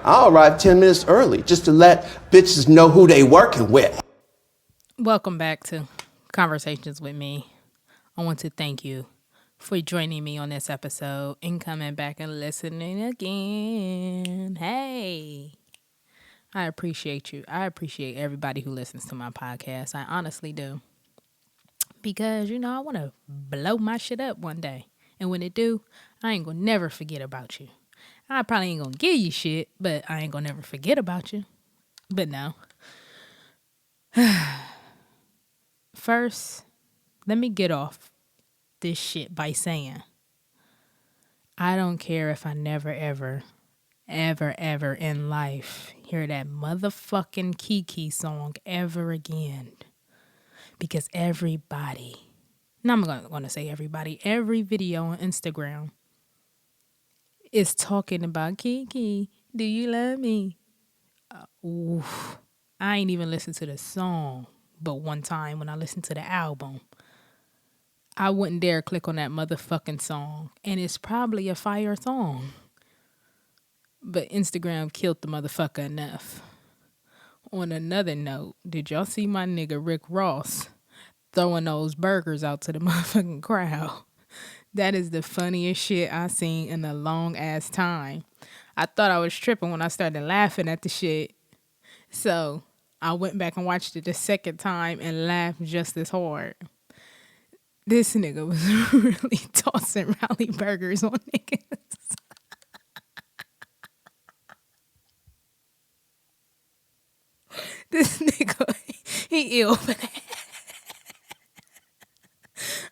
I'll arrive 10 minutes early just to let bitches know who they working with. Welcome back to Conversations with Me. I want to thank you for joining me on this episode and coming back and listening again. Hey, I appreciate you. I appreciate everybody who listens to my podcast. I honestly do. Because, I want to blow my shit up one day. And when it do, I ain't going to never forget about you. I probably ain't going to give you shit, but I ain't going to never forget about you. But no. First, let me get off this shit by saying, I don't care if I never, ever in life hear that motherfucking Kiki song ever again. Because everybody, and I'm going to say everybody, every video on Instagram is talking about Kiki, do you love me? Oof. I ain't even listened to the song, but one time when I listened to the album, I wouldn't dare click on that motherfucking song. And it's probably a fire song. But Instagram killed the motherfucker enough. On another note, did y'all see my nigga Rick Ross throwing those burgers out to the motherfucking crowd? That is the funniest shit I seen in a long ass time. I thought I was tripping when I started laughing at the shit. So I went back and watched it the second time and laughed just as hard. This nigga was really tossing rally burgers on niggas. This nigga, he ill for that.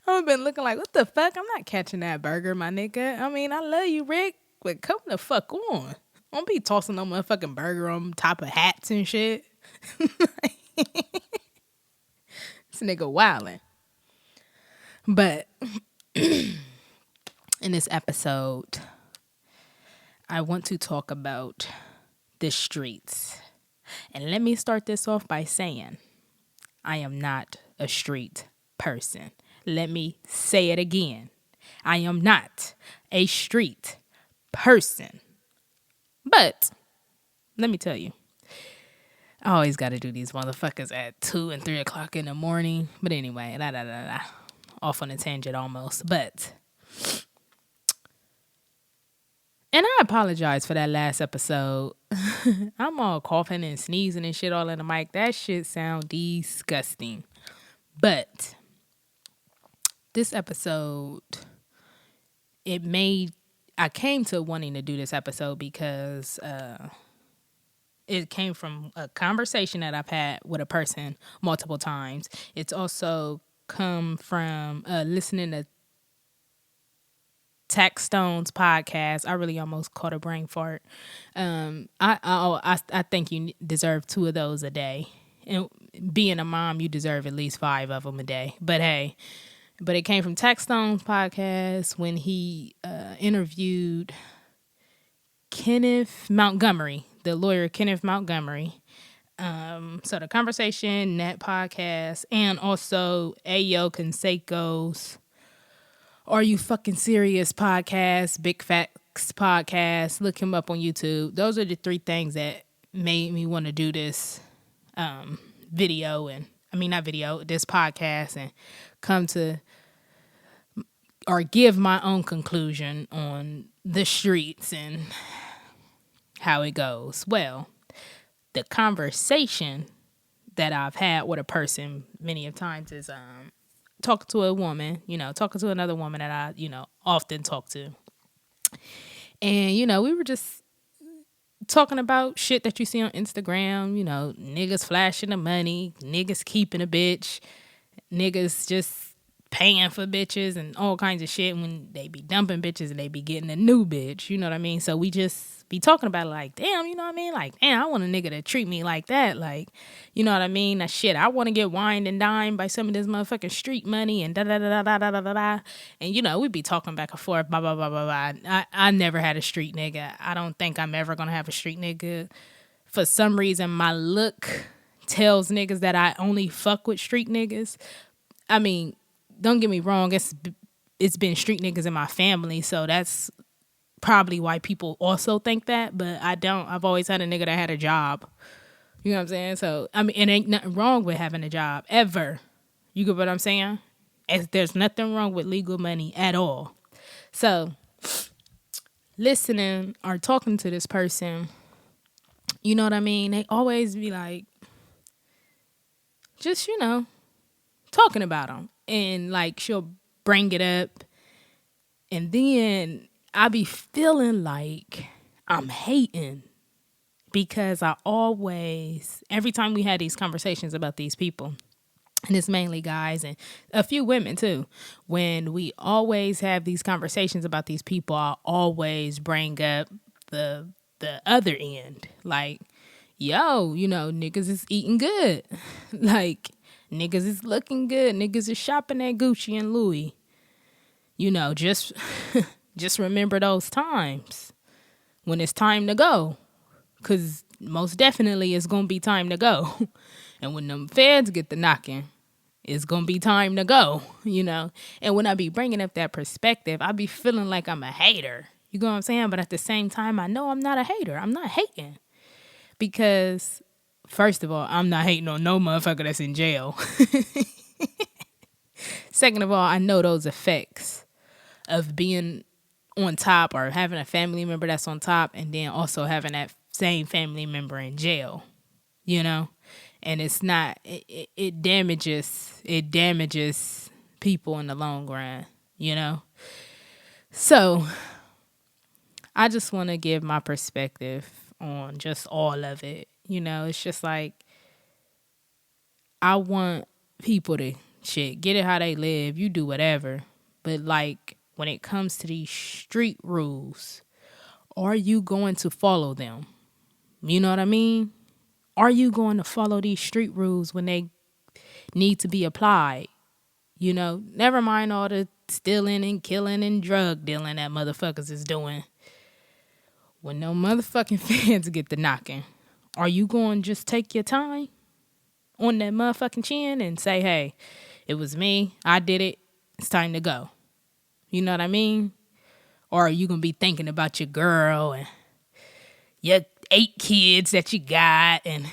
I've been looking like, what the fuck? I'm not catching that burger, my nigga. I mean, I love you, Rick, but come the fuck on. Don't be tossing no motherfucking burger on top of hats and shit. This nigga wildin'. But in this episode, I want to talk about the streets. And let me start this off by saying, I am not a street person. Let me say it again. I am not a street person. But let me tell you, I always got to do these motherfuckers at 2 and 3 o'clock in the morning. But anyway, off on a tangent almost. But, and I apologize for that last episode. I'm all coughing and sneezing and shit all in the mic. That shit sound disgusting. But this episode, I came to wanting to do this episode because it came from a conversation that I've had with a person multiple times. It's also come from listening to Tax Stone's podcast. I really almost caught a brain fart. I think you deserve 2 of those a day. And being a mom, you deserve at least 5 of them a day. But hey, it came from Tax Stone's podcast when he interviewed Kenneth Montgomery, the lawyer Kenneth Montgomery. So the conversation, that podcast, and also Ayo Canseco's Are You Fucking Serious podcast, Big Facts podcast. Look him up on YouTube. Those are the 3 things that made me want to do this this podcast and come to or give my own conclusion on the streets and how it goes. Well, the conversation that I've had with a person many of times is talking to a woman, talking to another woman that I, often talk to. And, we were just talking about shit that you see on Instagram, niggas flashing the money, niggas keeping a bitch, niggas just paying for bitches and all kinds of shit when they be dumping bitches and they be getting a new bitch, you know what I mean? So we just be talking about it like, damn, you know what I mean? Like, damn, I want a nigga to treat me like that. Like, you know what I mean? That shit, I want to get wined and dined by some of this motherfucking street money and da-da-da-da-da-da-da-da. And, we be talking back and forth, blah, blah, blah, blah, blah. I never had a street nigga. I don't think I'm ever going to have a street nigga. For some reason, my look tells niggas that I only fuck with street niggas. I mean, don't get me wrong, it's been street niggas in my family, so that's probably why people also think that, but I don't. I've always had a nigga that had a job. You know what I'm saying? So, I mean, it ain't nothing wrong with having a job, ever. You get what I'm saying? There's nothing wrong with legal money at all. So, listening or talking to this person, you know what I mean? They always be like, just, talking about them. And, like, she'll bring it up. And then I be feeling like I'm hating. Because every time we had these conversations about these people, and it's mainly guys and a few women too, when we always have these conversations about these people, I always bring up the other end. Like, yo, niggas is eating good. Like, niggas is looking good. Niggas is shopping at Gucci and Louis. Just just remember those times when it's time to go. Because most definitely it's going to be time to go. And when them feds get the knocking, it's going to be time to go, And when I be bringing up that perspective, I be feeling like I'm a hater. You know what I'm saying? But at the same time, I know I'm not a hater. I'm not hating. Because, first of all, I'm not hating on no motherfucker that's in jail. Second of all, I know those effects of being on top or having a family member that's on top and then also having that same family member in jail, and it's not, it damages people in the long run, So I just want to give my perspective on just all of it. It's just like, I want people to get it how they live. You do whatever. But like, when it comes to these street rules, are you going to follow them? You know what I mean? Are you going to follow these street rules when they need to be applied? Never mind all the stealing and killing and drug dealing that motherfuckers is doing. When no motherfucking fans get the knocking, are you going to just take your time on that motherfucking chin and say, hey, it was me, I did it, it's time to go? You know what I mean? Or are you going to be thinking about your girl and your 8 kids that you got and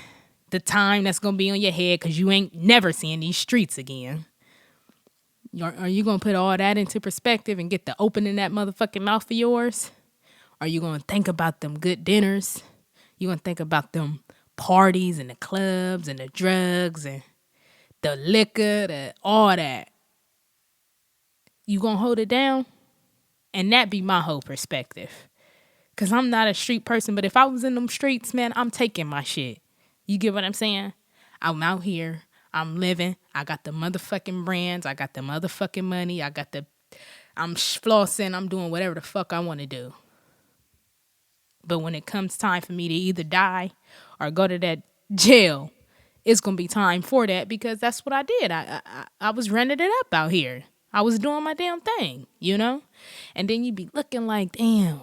the time that's going to be on your head because you ain't never seeing these streets again? Are you going to put all that into perspective and get to opening that motherfucking mouth of yours? Are you going to think about them good dinners? You going to think about them parties and the clubs and the drugs and the liquor, all that? You going to hold it down? And that be my whole perspective. Because I'm not a street person, but if I was in them streets, man, I'm taking my shit. You get what I'm saying? I'm out here. I'm living. I got the motherfucking brands. I got the motherfucking money. I'm flossing. I'm doing whatever the fuck I want to do. But when it comes time for me to either die or go to that jail, it's going to be time for that because that's what I did. I was running it up out here. I was doing my damn thing, And then you be looking like, damn,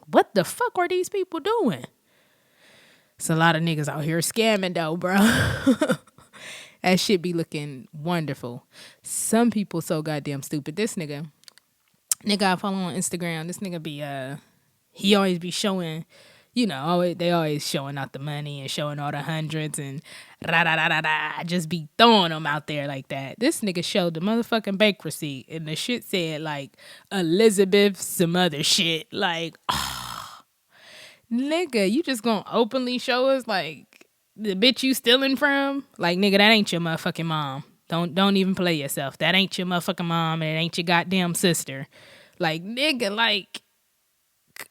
what the fuck are these people doing? It's a lot of niggas out here scamming though, bro. That shit be looking wonderful. Some people so goddamn stupid. This nigga I follow on Instagram. This nigga be he always be showing, they always showing out the money and showing all the hundreds and just be throwing them out there like that. This nigga showed the motherfucking bank receipt and the shit said like Elizabeth some other shit. Like, nigga, you just gonna openly show us like the bitch you stealing from? Like, nigga, that ain't your motherfucking mom. Don't even play yourself. That ain't your motherfucking mom and it ain't your goddamn sister. Like, nigga, like,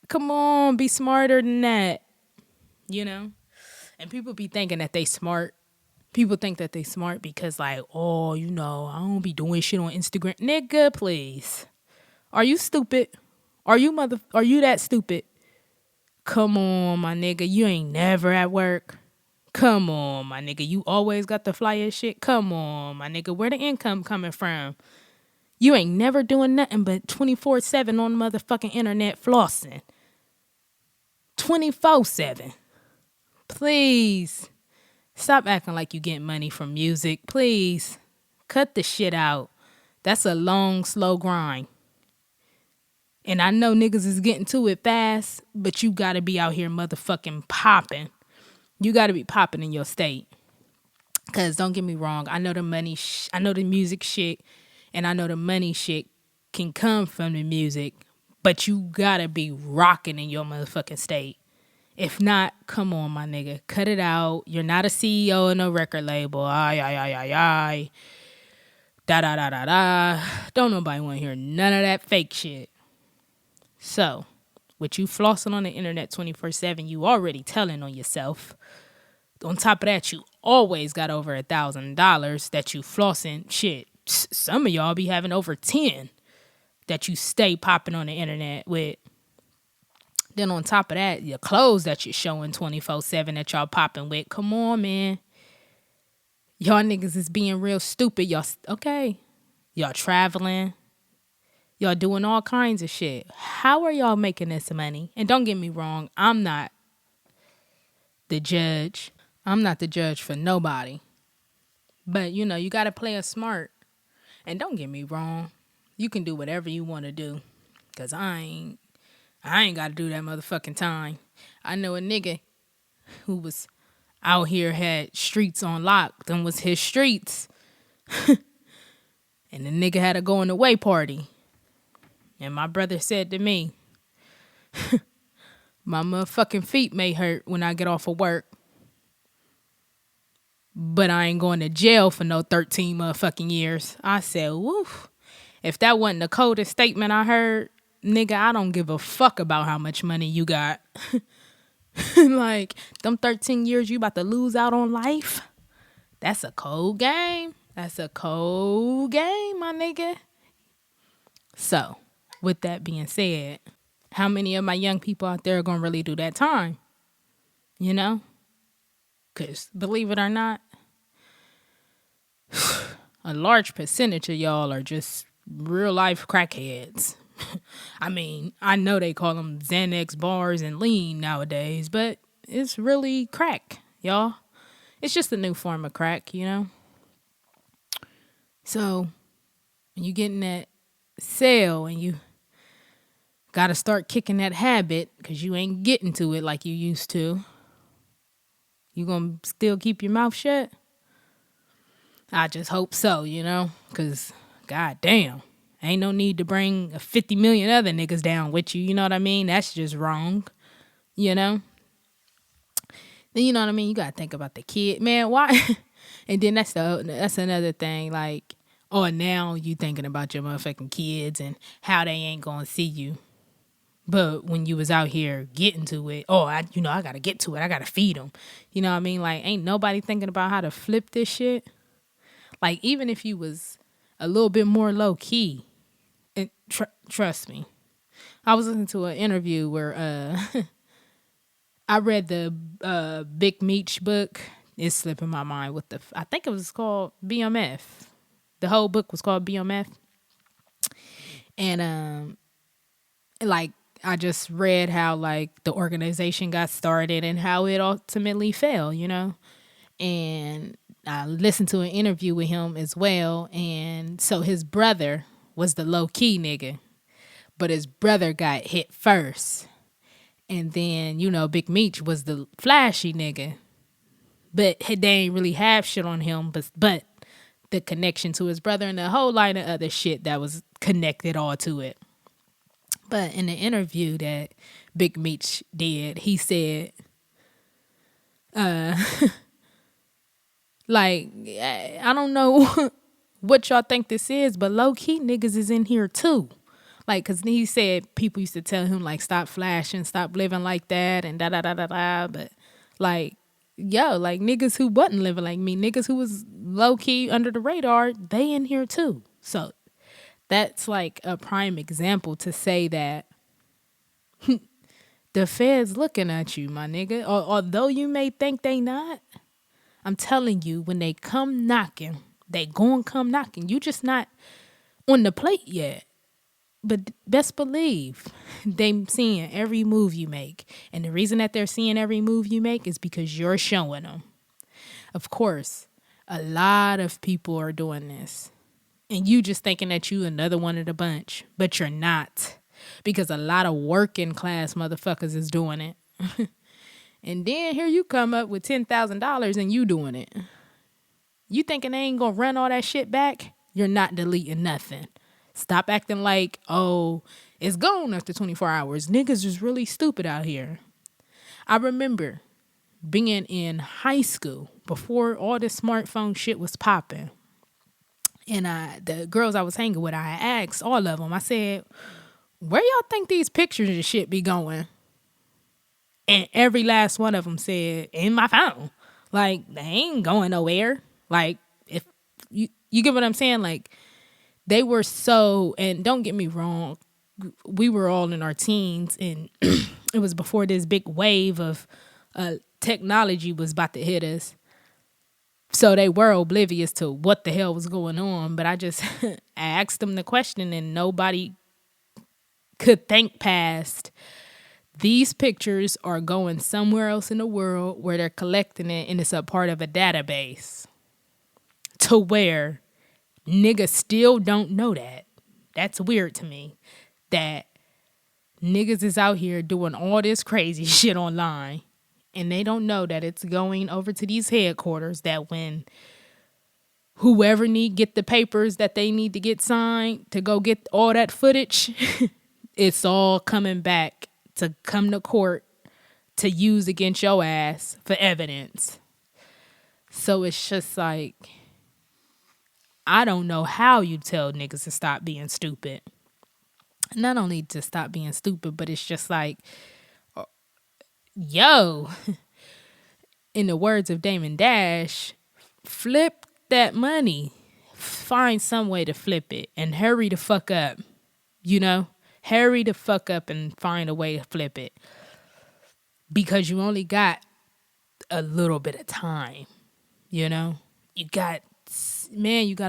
come on, be smarter than that, And people be thinking that they smart. People think that they smart because like, oh, I don't be doing shit on Instagram. Nigga, please. Are you stupid? Are you that stupid? Come on, my nigga. You ain't never at work. Come on, my nigga. You always got the flyer shit. Come on, my nigga. Where the income coming from? You ain't never doing nothing but 24/7 on the motherfucking internet flossing. 24/7. Please. Stop acting like you get money from music. Please. Cut the shit out. That's a long, slow grind. And I know niggas is getting to it fast, but you gotta be out here motherfucking popping. You gotta be popping in your state. Cause don't get me wrong, I know the money, I know the music shit, and I know the money shit can come from the music, but you gotta be rocking in your motherfucking state. If not, come on, my nigga, cut it out. You're not a CEO of no record label. Ay. Da da da da da. Don't nobody want to hear none of that fake shit. So, with you flossing on the internet 24/7, you already telling on yourself. On top of that, you always got over $1,000 that you flossing. Shit, some of y'all be having over 10 that you stay popping on the internet with. Then on top of that, your clothes that you're showing 24/7 that y'all popping with. Come on, man. Y'all niggas is being real stupid. Y'all, okay. Y'all traveling. Y'all doing all kinds of shit. How are y'all making this money? And don't get me wrong, I'm not the judge. I'm not the judge for nobody. But, you know, you got to play it smart. And don't get me wrong, you can do whatever you want to do. Because I ain't got to do that motherfucking time. I know a nigga who was out here, had streets on lock. Them was his streets. And the nigga had a going away party. And my brother said to me, my motherfucking feet may hurt when I get off of work, but I ain't going to jail for no 13 motherfucking years. I said, woof. If that wasn't the coldest statement I heard, nigga, I don't give a fuck about how much money you got. Like, them 13 years you about to lose out on life? That's a cold game. That's a cold game, my nigga. So, with that being said, how many of my young people out there are going to really do that time? You know? Because, believe it or not, a large percentage of y'all are just real life crackheads. I mean, I know they call them Xanax bars and lean nowadays, but it's really crack, y'all. It's just a new form of crack, you know? So, when you get in that cell and you got to start kicking that habit because you ain't getting to it like you used to, you going to still keep your mouth shut? I just hope so, you know? Because, goddamn, ain't no need to bring 50 million other niggas down with you, you know what I mean? That's just wrong, you know? Then, you know what I mean? You got to think about the kid. Man, why? And then that's another thing, like, oh, now you thinking about your motherfucking kids and how they ain't going to see you. But when you was out here getting to it, I got to get to it. I got to feed them. You know what I mean? Like, ain't nobody thinking about how to flip this shit? Like, even if you was a little bit more low key, and trust me, I was listening to an interview where I read the Big Meech book. It's slipping my mind I think it was called BMF. The whole book was called BMF. And like, I just read how, like, the organization got started and how it ultimately fell, you know? And I listened to an interview with him as well. And so his brother was the low-key nigga. But his brother got hit first. And then, you know, Big Meech was the flashy nigga. But they ain't really have shit on him. But the connection to his brother and the whole line of other shit that was connected all to it. But in the interview that Big Meech did, he said, like, I don't know what y'all think this is, but low-key niggas is in here too. Like, because he said people used to tell him, like, stop flashing, stop living like that, and da-da-da-da-da. But, like, yo, like, niggas who wasn't living like me, niggas who was low-key under the radar, they in here too. So that's, like, a prime example to say that the feds looking at you, my nigga. Although you may think they not, I'm telling you, when they come knocking, they gon' come knocking. You just not on the plate yet. But best believe they seeing every move you make. And the reason that they're seeing every move you make is because you're showing them. Of course, a lot of people are doing this. And you just thinking that you another one of the bunch. But you're not. because a lot of working class motherfuckers is doing it. And then here you come up with $10,000 and you doing it. You thinking they ain't gonna run all that shit back? You're not deleting nothing. Stop acting like, oh, it's gone after 24 hours. Niggas is really stupid out here. I remember being in high school before all this smartphone shit was popping. And the girls I was hanging with, I asked all of them, I said, where y'all think these pictures and shit be going? And every last one of them said, in my phone. Like, they ain't going nowhere. Like, if you get what I'm saying? Like, they were so, and don't get me wrong, we were all in our teens, and it was before this big wave of technology was about to hit us. So they were oblivious to what the hell was going on. But I just asked them the question, and nobody could think past, these pictures are going somewhere else in the world where they're collecting it, and it's a part of a database to where niggas still don't know that. That's weird to me, that niggas is out here doing all this crazy shit online, and they don't know that it's going over to these headquarters, that when whoever get the papers that they need to get signed to go get all that footage, it's all coming back to come to court to use against your ass for evidence. So it's just like, I don't know how you tell niggas to stop being stupid. Not only to stop being stupid, but it's just like, yo, in the words of Damon Dash, flip that money. Find some way to flip it and hurry the fuck up. You know? Hurry the fuck up and find a way to flip it. Because you only got a little bit of time. You know? You got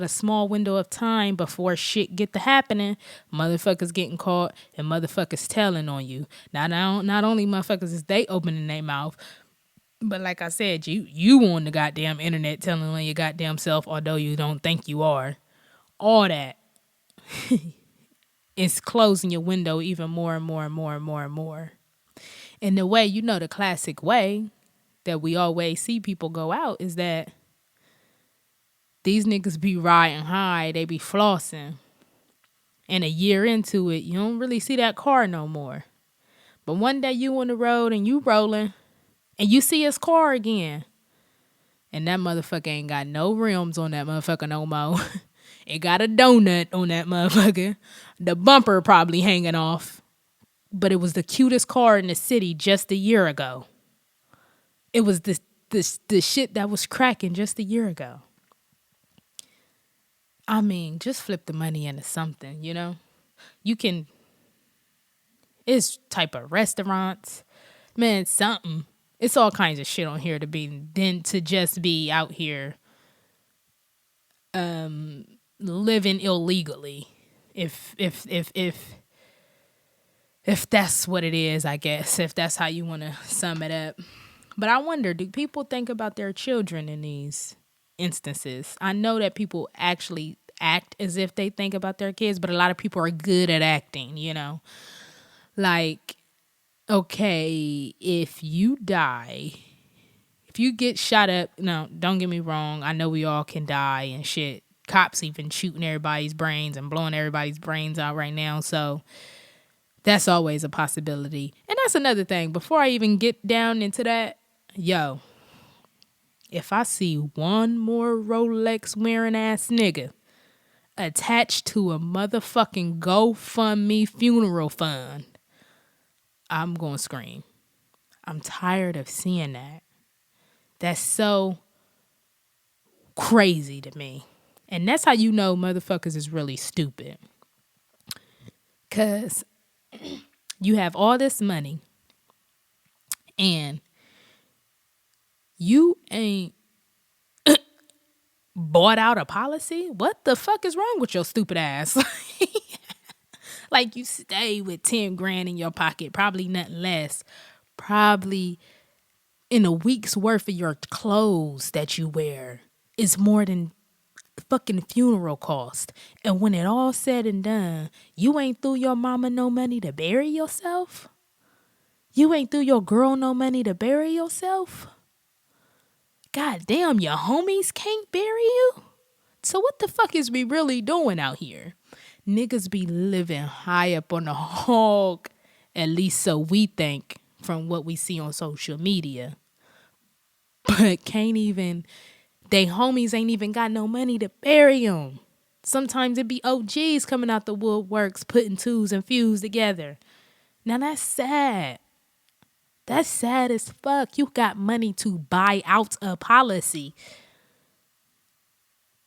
a small window of time before shit get to happening. Motherfuckers getting caught and motherfuckers telling on you. Now, not only motherfuckers is they opening their mouth, but like I said, you on the goddamn internet telling on your goddamn self, although you don't think you are. All that. It's closing your window even more and more and more and more and more. And the way, the classic way that we always see people go out is that these niggas be riding high, they be flossing. And a year into it, you don't really see that car no more. But one day you on the road and you rolling and you see his car again. And that motherfucker ain't got no rims on that motherfucker no more. It got a donut on that motherfucker. The bumper probably hanging off. But it was the cutest car in the city just a year ago. It was the shit that was cracking just a year ago. I mean, just flip the money into something, you know? You can, it's type of restaurants. Man, something. It's all kinds of shit on here to just be out here living illegally. If that's what it is, I guess, if that's how you want to sum it up. But I wonder, do people think about their children in these instances? I know that people actually act as if they think about their kids, but a lot of people are good at acting, you know? Like, okay, if you die, if you get shot up, no, don't get me wrong, I know we all can die and shit. Cops even shooting everybody's brains and blowing everybody's brains out right now, so that's always a possibility. And that's another thing. Before I even get down into that, yo, if I see one more Rolex wearing ass nigga attached to a motherfucking GoFundMe funeral fund, I'm gonna scream. I'm tired of seeing that. That's so crazy to me. And that's how you know motherfuckers is really stupid. Because you have all this money and you ain't bought out a policy? What the fuck is wrong with your stupid ass? Like, you stay with 10 grand in your pocket, probably nothing less. Probably in a week's worth of your clothes that you wear is more than fucking funeral cost. And when it all said and done, you ain't threw your mama no money to bury yourself? You ain't threw your girl no money to bury yourself? God damn, your homies can't bury you? So what the fuck is we really doing out here? Niggas be living high up on the hog, at least so we think from what we see on social media. But can't even, they homies ain't even got no money to bury them. Sometimes it be OGs coming out the woodworks putting twos and fews together. Now that's sad. That's sad as fuck. You got money to buy out a policy.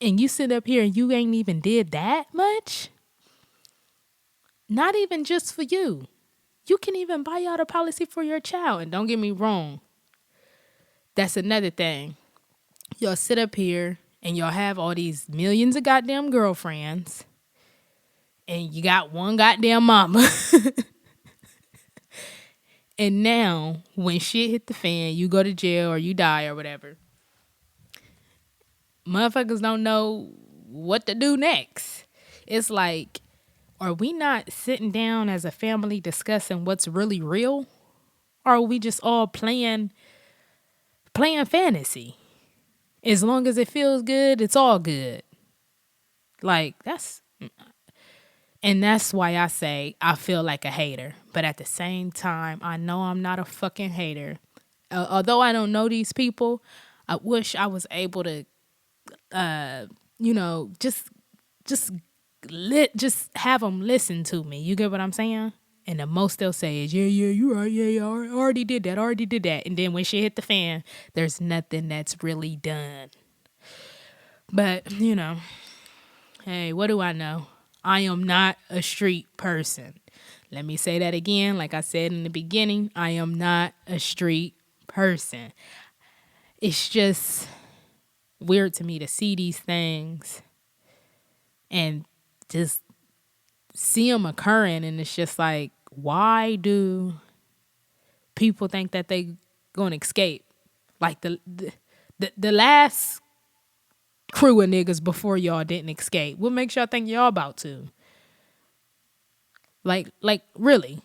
And you sit up here and you ain't even did that much? Not even just for you. You can even buy out a policy for your child. And don't get me wrong. That's another thing. Y'all sit up here and y'all have all these millions of goddamn girlfriends. And you got one goddamn mama. And now, when shit hit the fan, you go to jail or you die or whatever. Motherfuckers don't know what to do next. It's like, are we not sitting down as a family discussing what's really real? Or are we just all playing fantasy? As long as it feels good, it's all good. Like, and that's why I say I feel like a hater. But at the same time, I know I'm not a fucking hater. Although I don't know these people, I wish I was able to, just have them listen to me. You get what I'm saying? And the most they'll say is, yeah, you right, yeah, I already did that. And then when shit hit the fan, there's nothing that's really done. But, hey, what do I know? I am not a street person. Let me say that again. Like I said in the beginning, I am not a street person. It's just weird to me to see these things and just see them occurring. And it's just like, why do people think that they going to escape? Like the last crew of niggas before y'all didn't escape. What makes y'all think y'all about to? Like really?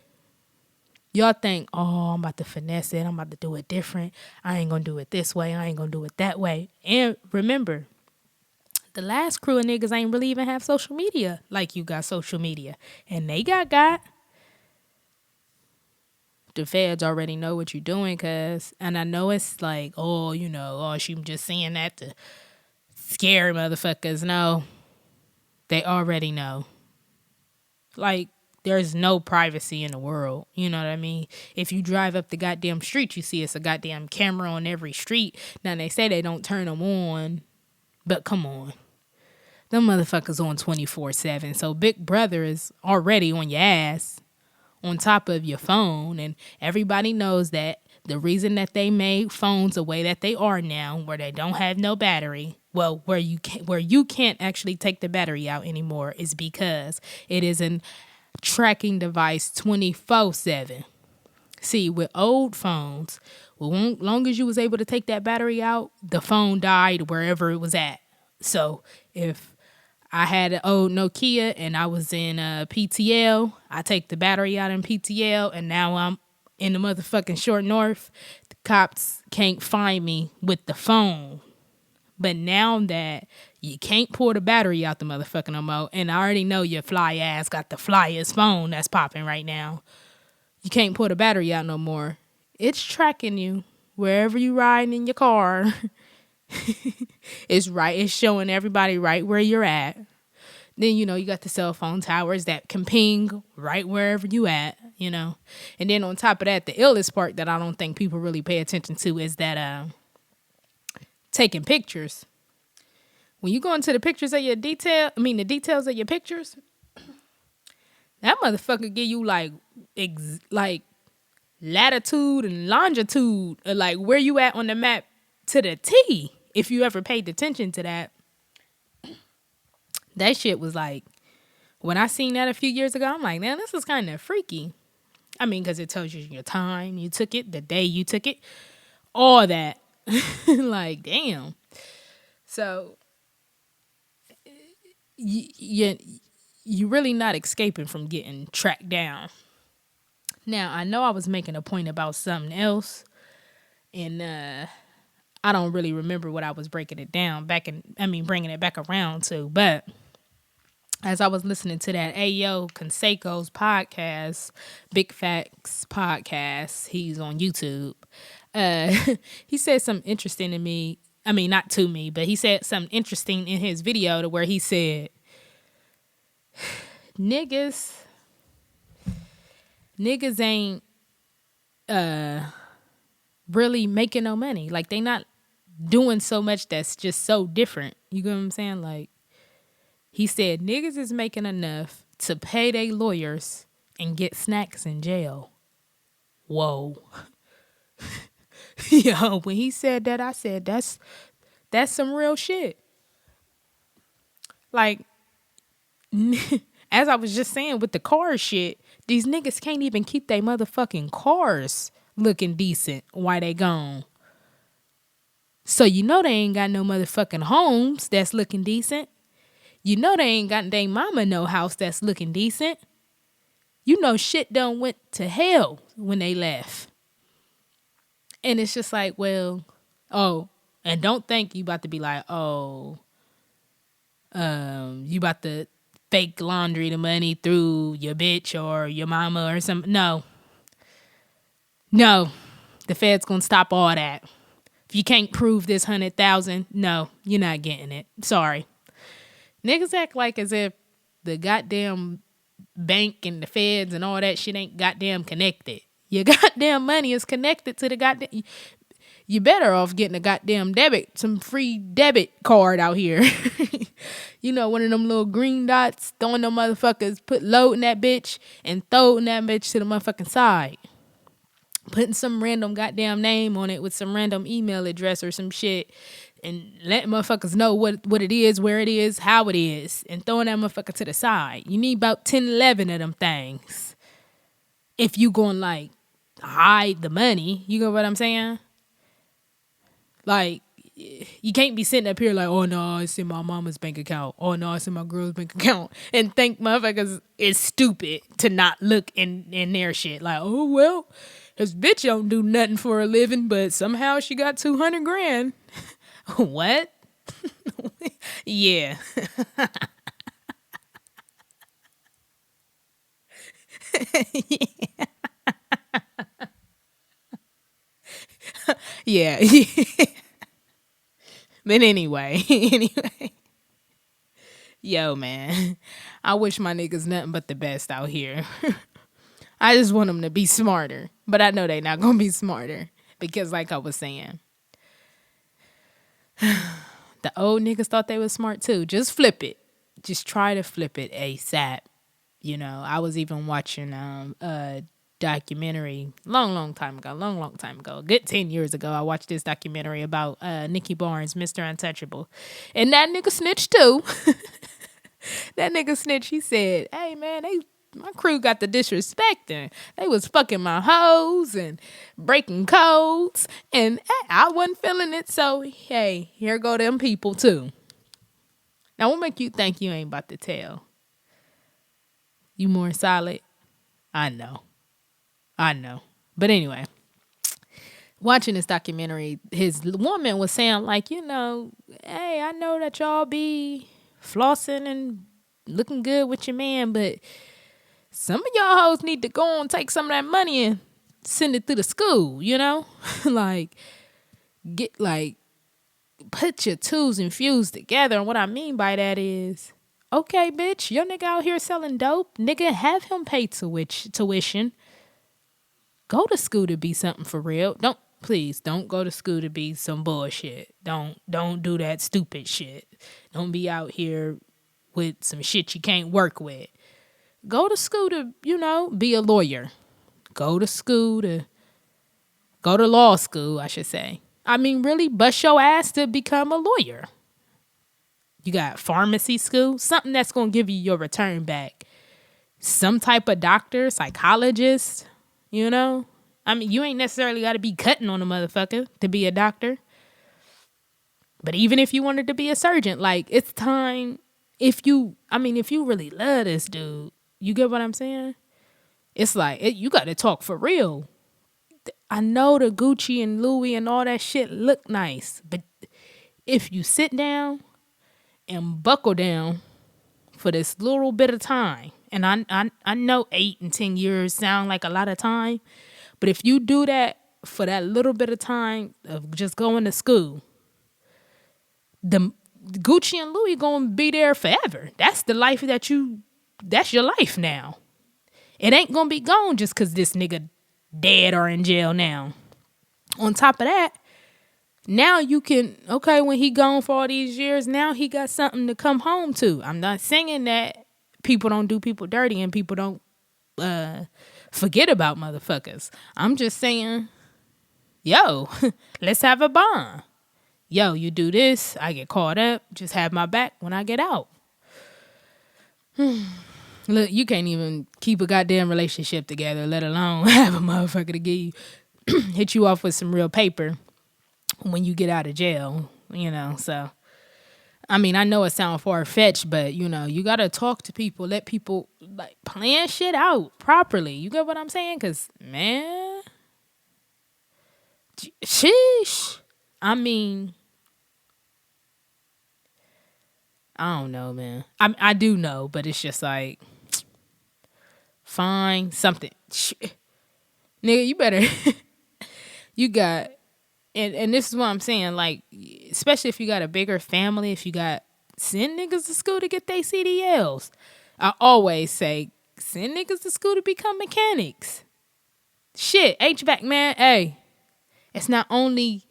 Y'all think, oh, I'm about to finesse it. I'm about to do it different. I ain't going to do it this way. I ain't going to do it that way. And remember, the last crew of niggas ain't really even have social media like you got social media. And they got. The feds already know what you're doing, and I know it's like, she just saying that to scare motherfuckers. No, they already know. Like, there's no privacy in the world. You know what I mean? If you drive up the goddamn street, you see it's a goddamn camera on every street. Now, they say they don't turn them on, but come on. Them motherfuckers on 24/7. So Big Brother is already on your ass, on top of your phone. And everybody knows that the reason that they made phones the way that they are now, where they don't have no battery, well, where you can't actually take the battery out anymore, is because it is a tracking device 24/7. See, with old phones, long as you was able to take that battery out, the phone died wherever it was at. So if I had an old Nokia and I was in PTL, I take the battery out in PTL, and now I'm in the motherfucking short north. The cops can't find me with the phone. But now that you can't pull the battery out the motherfucking no more, and I already know your fly ass got the flyest phone that's popping right now, you can't pull the battery out no more. It's tracking you wherever you riding in your car. It's showing everybody right where you're at. Then, you got the cell phone towers that can ping right wherever you at, And then on top of that, the illest part that I don't think people really pay attention to is that taking pictures. When you go into the pictures of the details of your pictures, that motherfucker give you like latitude and longitude, or like where you at on the map to the T. If you ever paid attention to that. That shit was like, when I seen that a few years ago, I'm like, man, this is kind of freaky. I mean, because it tells you your time you took it, the day you took it, all that. Like, damn. So, you really not escaping from getting tracked down. Now, I know I was making a point about something else, and I don't really remember what I was breaking it down bringing it back around to, but as I was listening to that Ayo Canseco's podcast, Big Facts podcast, he's on YouTube. He said something interesting to me. I mean, not to me, but he said something interesting in his video to where he said, niggas ain't really making no money. Like, they not doing so much that's just so different. You get what I'm saying? Like, he said niggas is making enough to pay their lawyers and get snacks in jail. Whoa. Yo, when he said that, I said, that's some real shit. Like, as I was just saying with the car shit, these niggas can't even keep their motherfucking cars looking decent while they gone. So you know they ain't got no motherfucking homes that's looking decent. You know they ain't got their mama no house that's looking decent. You know shit done went to hell when they left. And it's just like, well, and don't think you about to be like, you about to fake laundry the money through your bitch or your mama or something. No, the Fed's gonna stop all that. If you can't prove this 100,000, no, you're not getting it. Sorry. Niggas act like as if the goddamn bank and the feds and all that shit ain't goddamn connected. Your goddamn money is connected to the goddamn... You better off getting a goddamn some free debit card out here. You know, one of them little green dots, throwing them motherfuckers, loading that bitch and throwing that bitch to the motherfucking side. Putting some random goddamn name on it with some random email address or some shit and letting motherfuckers know what it is, where it is, how it is, and throwing that motherfucker to the side. You need about 10, 11 of them things. If you gonna, like, hide the money, you know what I'm saying? Like, you can't be sitting up here like, oh no, it's in my mama's bank account. Oh no, it's in my girl's bank account. And think motherfuckers is stupid to not look in their shit. Like, oh well, this bitch don't do nothing for a living, but somehow she got 200 grand. What? Yeah. Yeah. But anyway. Yo, man. I wish my niggas nothing but the best out here. I just want them to be smarter. But I know they not going to be smarter. Because like I was saying, the old niggas thought they was smart too. Just flip it. Just try to flip it ASAP. You know, I was even watching a documentary long time ago. A good 10 years ago, I watched this documentary about Nicky Barnes, Mr. Untouchable. And that nigga snitched too. That nigga snitched. He said, hey man, my crew got the disrespecting. They was fucking my hoes and breaking codes. And I wasn't feeling it. So, hey, here go them people too. Now, what make you think you ain't about to tell? You more solid? I know. But anyway, watching this documentary, his woman was saying like, you know, hey, I know that y'all be flossing and looking good with your man, but some of y'all hoes need to go and take some of that money and send it through the school, you know? Put your twos and fews together. And what I mean by that is, okay, bitch, your nigga out here selling dope. Nigga, have him pay tuition. Go to school to be something for real. Please don't go to school to be some bullshit. Don't do that stupid shit. Don't be out here with some shit you can't work with. Go to school to, you know, be a lawyer. Go to law school, I should say. I mean, really bust your ass to become a lawyer. You got pharmacy school, something that's going to give you your return back. Some type of doctor, psychologist, you know? I mean, you ain't necessarily got to be cutting on a motherfucker to be a doctor. But even if you wanted to be a surgeon, like, it's time if you really love this dude, you get what I'm saying? It's like, you got to talk for real. I know the Gucci and Louis and all that shit look nice, but if you sit down and buckle down for this little bit of time, and I know 8 and 10 years sound like a lot of time, but if you do that for that little bit of time of just going to school, the Gucci and Louis gonna be there forever. That's the life that's your life now. It ain't gonna be gone just cause this nigga dead or in jail now. On top of that, now you can, when he gone for all these years, now he got something to come home to. I'm not saying that people don't do people dirty and people don't forget about motherfuckers. I'm just saying, yo, let's have a bond. Yo, you do this, I get caught up, just have my back when I get out. Look, you can't even keep a goddamn relationship together, let alone have a motherfucker to give you, hit you off with some real paper when you get out of jail, so. I mean, I know it sounds far-fetched, but, you got to talk to people, let people, like, plan shit out properly. You get what I'm saying? Because, man, sheesh. I mean, I don't know, man. I do know, but it's just like, find something. Nigga, you better, you got, and this is what I'm saying, like, especially if you got a bigger family, if you got, send niggas to school to get their CDLs. I always say, send niggas to school to become mechanics. Shit, HVAC, man, hey, it's not only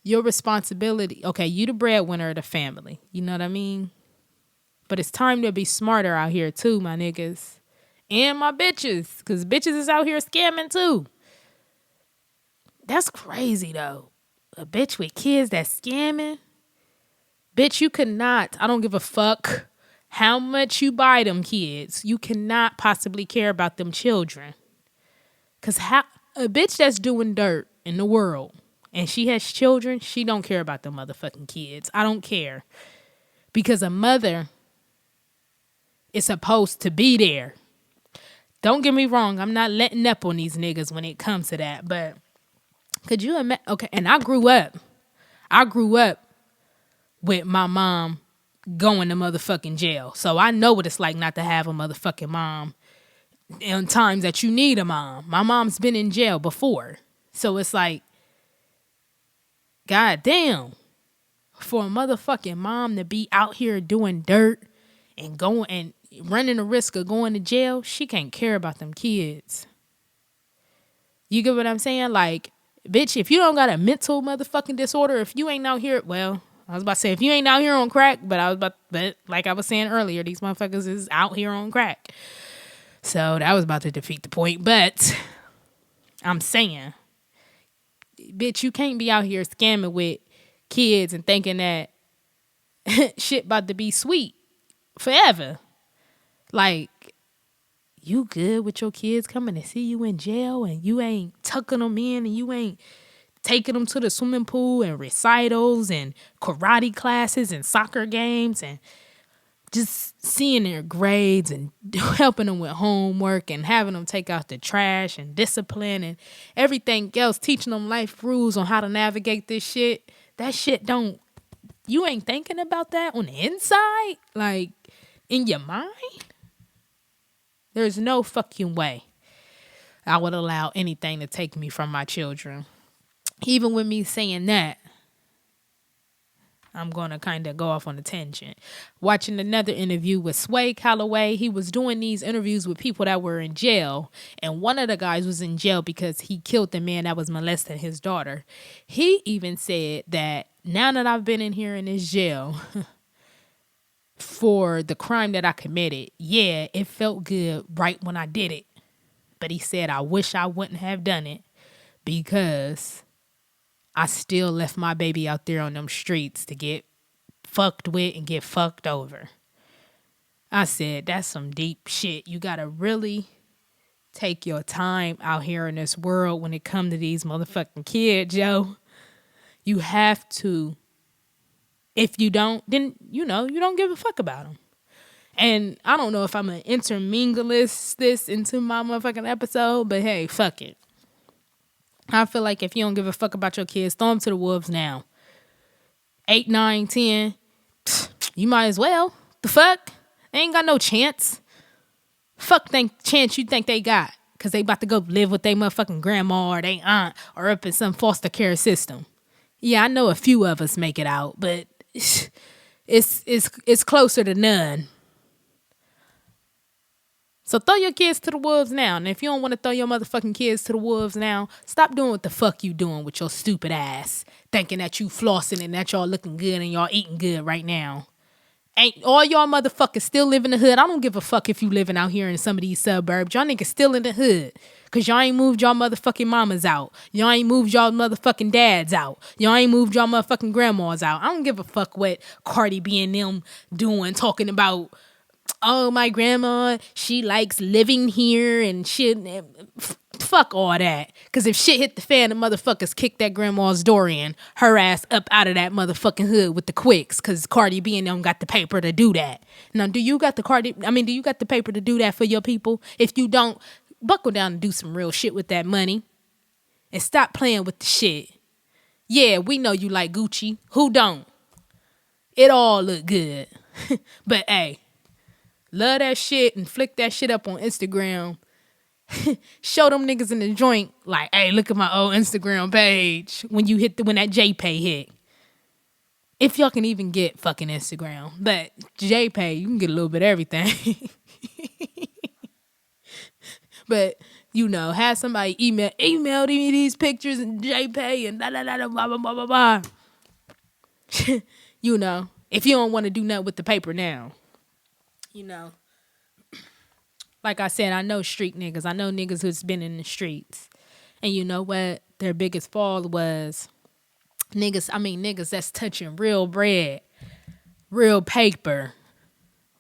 your responsibility. Okay, you the breadwinner of the family. You know what I mean? But it's time to be smarter out here too, my niggas. And my bitches. Because bitches is out here scamming too. That's crazy though. A bitch with kids that's scamming. Bitch, you cannot. I don't give a fuck how much you buy them kids. You cannot possibly care about them children. Because a bitch that's doing dirt in the world and she has children, she don't care about them motherfucking kids. I don't care. Because a mother is supposed to be there. Don't get me wrong. I'm not letting up on these niggas when it comes to that. But could you imagine? Okay, and I grew up with my mom going to motherfucking jail. So I know what it's like not to have a motherfucking mom in times that you need a mom. My mom's been in jail before. So it's like, God damn, for a motherfucking mom to be out here doing dirt and going and running the risk of going to jail, she can't care about them kids. You get what I'm saying? Like, bitch, if you don't got a mental motherfucking disorder, if you ain't out here, well, I was about to say, if you ain't out here on crack, but like I was saying earlier, these motherfuckers is out here on crack. So that was about to defeat the point. But I'm saying, bitch, you can't be out here scamming with kids and thinking that shit about to be sweet forever. Like, you good with your kids coming to see you in jail and you ain't tucking them in and you ain't taking them to the swimming pool and recitals and karate classes and soccer games and just seeing their grades and helping them with homework and having them take out the trash and discipline and everything else, teaching them life rules on how to navigate this shit. That shit you ain't thinking about that on the inside? Like, in your mind? There's no fucking way I would allow anything to take me from my children. Even with me saying that, I'm going to kind of go off on a tangent. Watching another interview with Sway Calloway, he was doing these interviews with people that were in jail. And one of the guys was in jail because he killed the man that was molesting his daughter. He even said that now that I've been in here in this jail for the crime that I committed, yeah, it felt good right when I did it. But he said, I wish I wouldn't have done it because I still left my baby out there on them streets to get fucked with and get fucked over. I said, that's some deep shit. You got to really take your time out here in this world when it comes to these motherfucking kids, yo. You have to. If you don't, then, you don't give a fuck about them. And I don't know if I'm going to intermingle this into my motherfucking episode, but hey, fuck it. I feel like if you don't give a fuck about your kids, throw them to the wolves now. 8, 9, 10, you might as well. The fuck? They ain't got no chance. Fuck chance you think they got. Because they about to go live with their motherfucking grandma or their aunt or up in some foster care system. Yeah, I know a few of us make it out, but it's closer to none. So throw your kids to the wolves now. And if you don't want to throw your motherfucking kids to the wolves now, stop doing what the fuck you doing with your stupid ass. Thinking that you flossing and that y'all looking good and y'all eating good right now. Ain't all y'all motherfuckers still live in the hood? I don't give a fuck if you living out here in some of these suburbs. Y'all niggas still in the hood. Cause y'all ain't moved y'all motherfucking mamas out. Y'all ain't moved y'all motherfucking dads out. Y'all ain't moved y'all motherfucking grandmas out. I don't give a fuck what Cardi B and them doing, talking about, oh, my grandma, she likes living here and shit. Fuck all that. Because if shit hit the fan, the motherfuckers kick that grandma's door in, her ass up out of that motherfucking hood with the quicks. Because Cardi B and them got the paper to do that. Now, do you got the paper to do that for your people? If you don't, buckle down and do some real shit with that money. And stop playing with the shit. Yeah, we know you like Gucci. Who don't? It all look good. But hey, love that shit and flick that shit up on Instagram. Show them niggas in the joint like, hey, look at my old Instagram page when that JPay hit. If y'all can even get fucking Instagram. But JPay, you can get a little bit of everything. But, you know, have somebody email me these pictures and JPay and blah, blah, blah, blah, blah, blah, blah. You know, if you don't want to do nothing with the paper now. You know, like I said, I know street niggas. I know niggas who's been in the streets. And you know what? Their biggest fall was niggas that's touching real bread, real paper.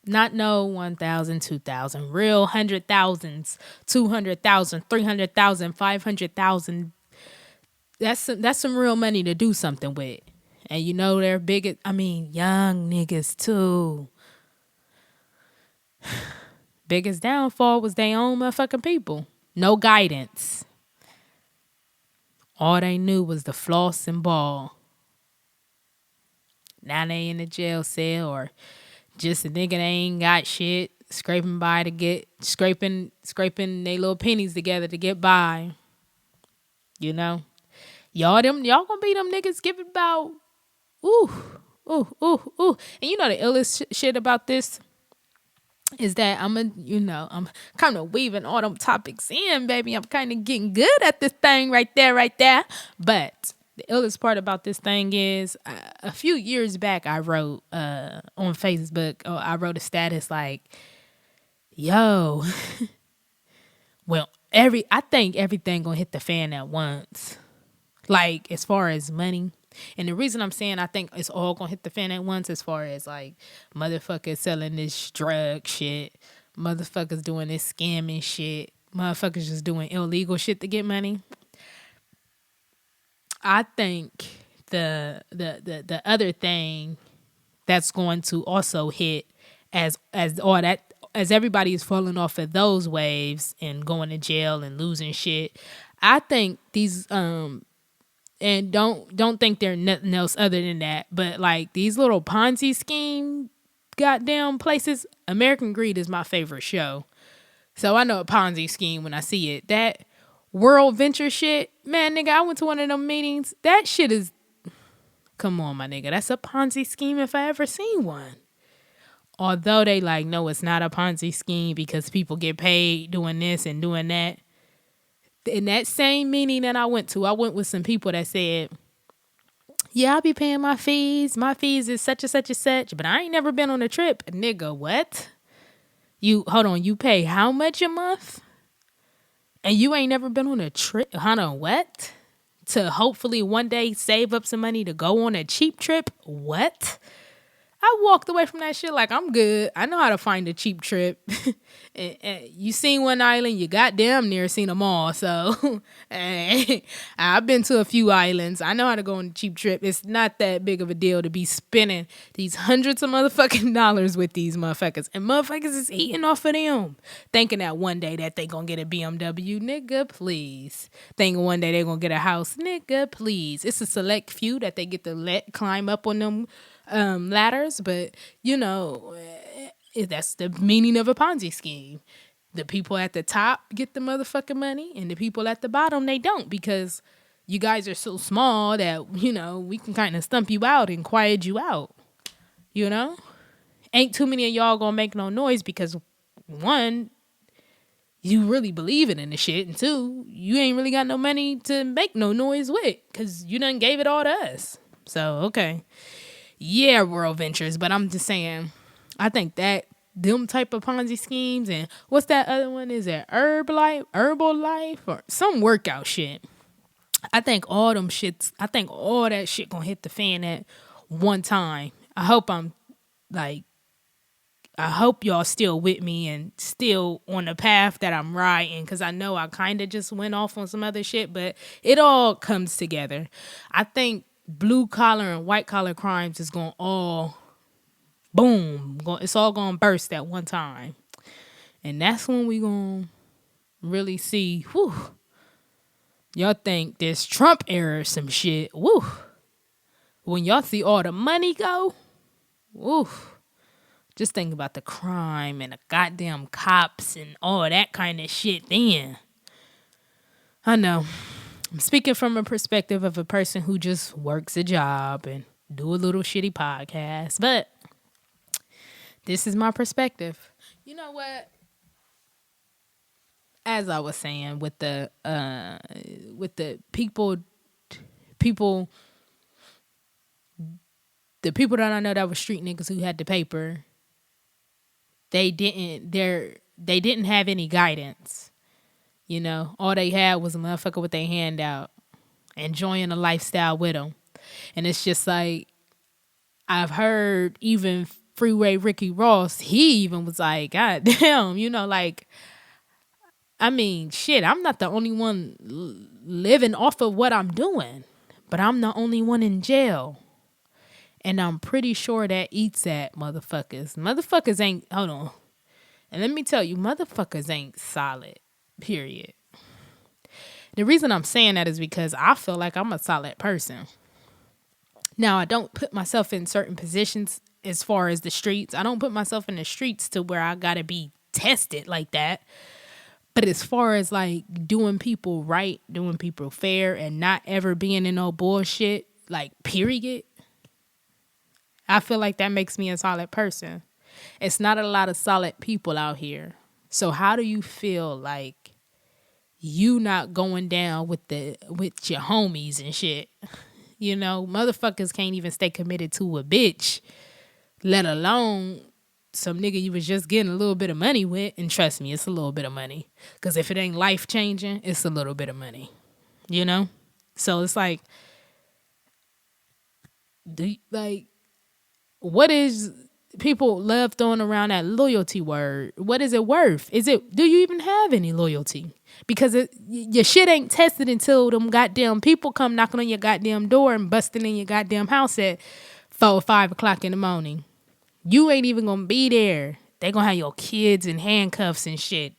Not no 1,000, 2,000, real 100,000s, 200,000, 300,000, 500,000. That's some real money to do something with. And you know they're young niggas too. Biggest downfall was their own motherfucking people. No guidance. All they knew was the floss and ball. Now they in the jail cell or just a nigga that ain't got shit, scraping they little pennies together to get by. You know? Y'all gonna be them niggas giving about ooh. And you know the illest shit about this is that I'm kind of weaving all them topics in, baby. I'm kind of getting good at this thing right there. But the illest part about this thing is a few years back, I wrote on Facebook, I wrote a status like, yo, well, I think everything gonna hit the fan at once. Like, as far as money. And the reason I'm saying I think it's all gonna hit the fan at once, as far as like motherfuckers selling this drug shit, motherfuckers doing this scamming shit, motherfuckers just doing illegal shit to get money. I think the other thing that's going to also hit as everybody is falling off of those waves and going to jail and losing shit. I think these and don't think they're nothing else other than that, but like these little Ponzi scheme goddamn places. American Greed is my favorite show, so I know a Ponzi scheme when I see it. That World Venture shit, man, nigga, I went to one of them meetings. That shit is, come on, my nigga, that's a Ponzi scheme if I ever seen one. Although they like, no, it's not a Ponzi scheme because people get paid doing this and doing that. In that same meeting that I went with some people that said, yeah, I'll be paying my fees. My fees is such and such and such, but I ain't never been on a trip. Nigga, what? Hold on, you pay how much a month? And you ain't never been on a trip? Hold on, what? To hopefully one day save up some money to go on a cheap trip? What? I walked away from that shit like I'm good. I know how to find a cheap trip. And you seen one island, you goddamn near seen them all. So I've been to a few islands. I know how to go on a cheap trip. It's not that big of a deal to be spending these hundreds of motherfucking dollars with these motherfuckers. And motherfuckers is eating off of them. Thinking that one day that they gonna get a BMW. Nigga, please. Thinking one day they gonna get a house. Nigga, please. It's a select few that they get to let climb up on them ladders, but that's the meaning of a Ponzi scheme. The people at the top get the motherfucking money, and the people at the bottom they don't, because you guys are so small that we can kind of stump you out and quiet you out. Ain't too many of y'all gonna make no noise because one, you really believing in the shit, and two, you ain't really got no money to make no noise with because you done gave it all to us. So okay. Yeah, World Ventures, but I'm just saying, I think that them type of Ponzi schemes, and what's that other one? Is it Herbal Life, or some workout shit? I think all that shit gonna hit the fan at one time. I hope y'all still with me and still on the path that I'm riding, because I know I kind of just went off on some other shit, but it all comes together. I think blue collar and white collar crimes is going to all boom. It's all going to burst at one time. And that's when we going to really see, whew, y'all think this Trump era is some shit. Woo. When y'all see all the money go, woo. Just think about the crime and the goddamn cops and all that kind of shit then. I know. I'm speaking from a perspective of a person who just works a job and do a little shitty podcast, but this is my perspective. You know what? As I was saying, with the people, the people that I know that were street niggas who had the paper, they didn't have any guidance. All they had was a motherfucker with their hand out, enjoying a lifestyle with them. And it's just like, I've heard even Freeway Ricky Ross, he even was like, God damn, I mean, shit, I'm not the only one living off of what I'm doing, but I'm the only one in jail. And I'm pretty sure that eats at motherfuckers. Motherfuckers ain't, hold on. And let me tell you, motherfuckers ain't solid. Period. The reason I'm saying that is because I feel like I'm a solid person. Now, I don't put myself in certain positions as far as the streets. I don't put myself in the streets to where I gotta be tested like that. But as far as like doing people right, doing people fair, and not ever being in no bullshit, like period, I feel like that makes me a solid person. It's not a lot of solid people out here. So how do you feel like you not going down with your homies and shit? Motherfuckers can't even stay committed to a bitch, let alone some nigga you was just getting a little bit of money with. And trust me, it's a little bit of money. Because if it ain't life changing, it's a little bit of money. So it's like, what is people love throwing around that loyalty word? What is it worth? Do you even have any loyalty? Because your shit ain't tested until them goddamn people come knocking on your goddamn door and busting in your goddamn house at 4 or 5 o'clock in the morning. You ain't even gonna be there. They gonna have your kids in handcuffs and shit,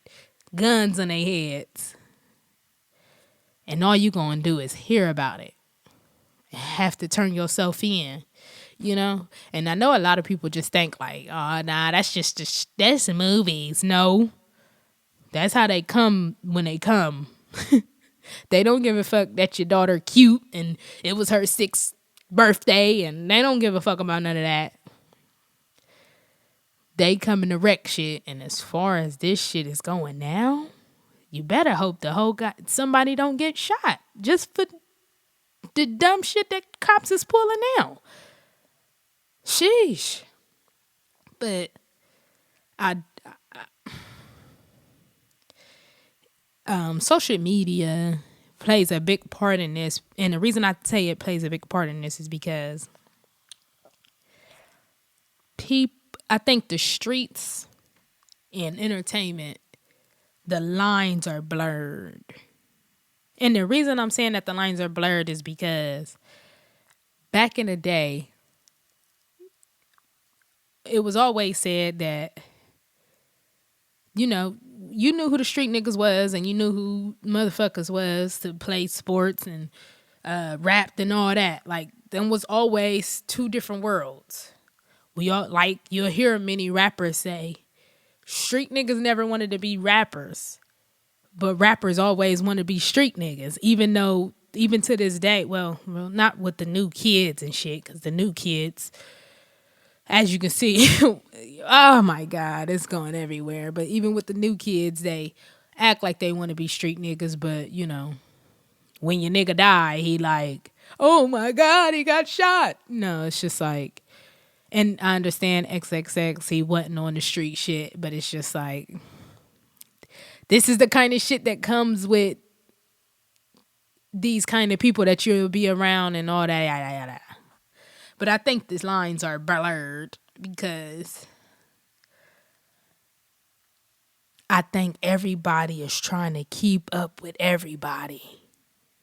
guns on their heads. And all you gonna do is hear about it. Have to turn yourself in. And I know a lot of people just think like, oh, nah, that's movies. No, that's how they come when they come. They don't give a fuck that your daughter cute and it was her 6th birthday, and they don't give a fuck about none of that. They coming to wreck shit. And as far as this shit is going now, you better hope somebody don't get shot just for the dumb shit that cops is pulling out. Sheesh. But social media plays a big part in this. And the reason I say it plays a big part in this is because I think the streets and entertainment, the lines are blurred. And the reason I'm saying that the lines are blurred is because back in the day, it was always said that, you know, you knew who the street niggas was and you knew who motherfuckers was to play sports and rapped and all that. Like, them was always two different worlds. We all, like, you'll hear many rappers say, street niggas never wanted to be rappers, but rappers always want to be street niggas, even though, even to this day, well, not with the new kids and shit, because the new kids, as you can see, oh my God, it's going everywhere. But even with the new kids, they act like they want to be street niggas, but, you know, when your nigga die, he like, oh my God, he got shot. No, it's just like, and I understand XXX, he wasn't on the street shit, but it's just like, this is the kind of shit that comes with these kind of people that you'll be around and all that, yada, yada. But I think these lines are blurred because I think everybody is trying to keep up with everybody.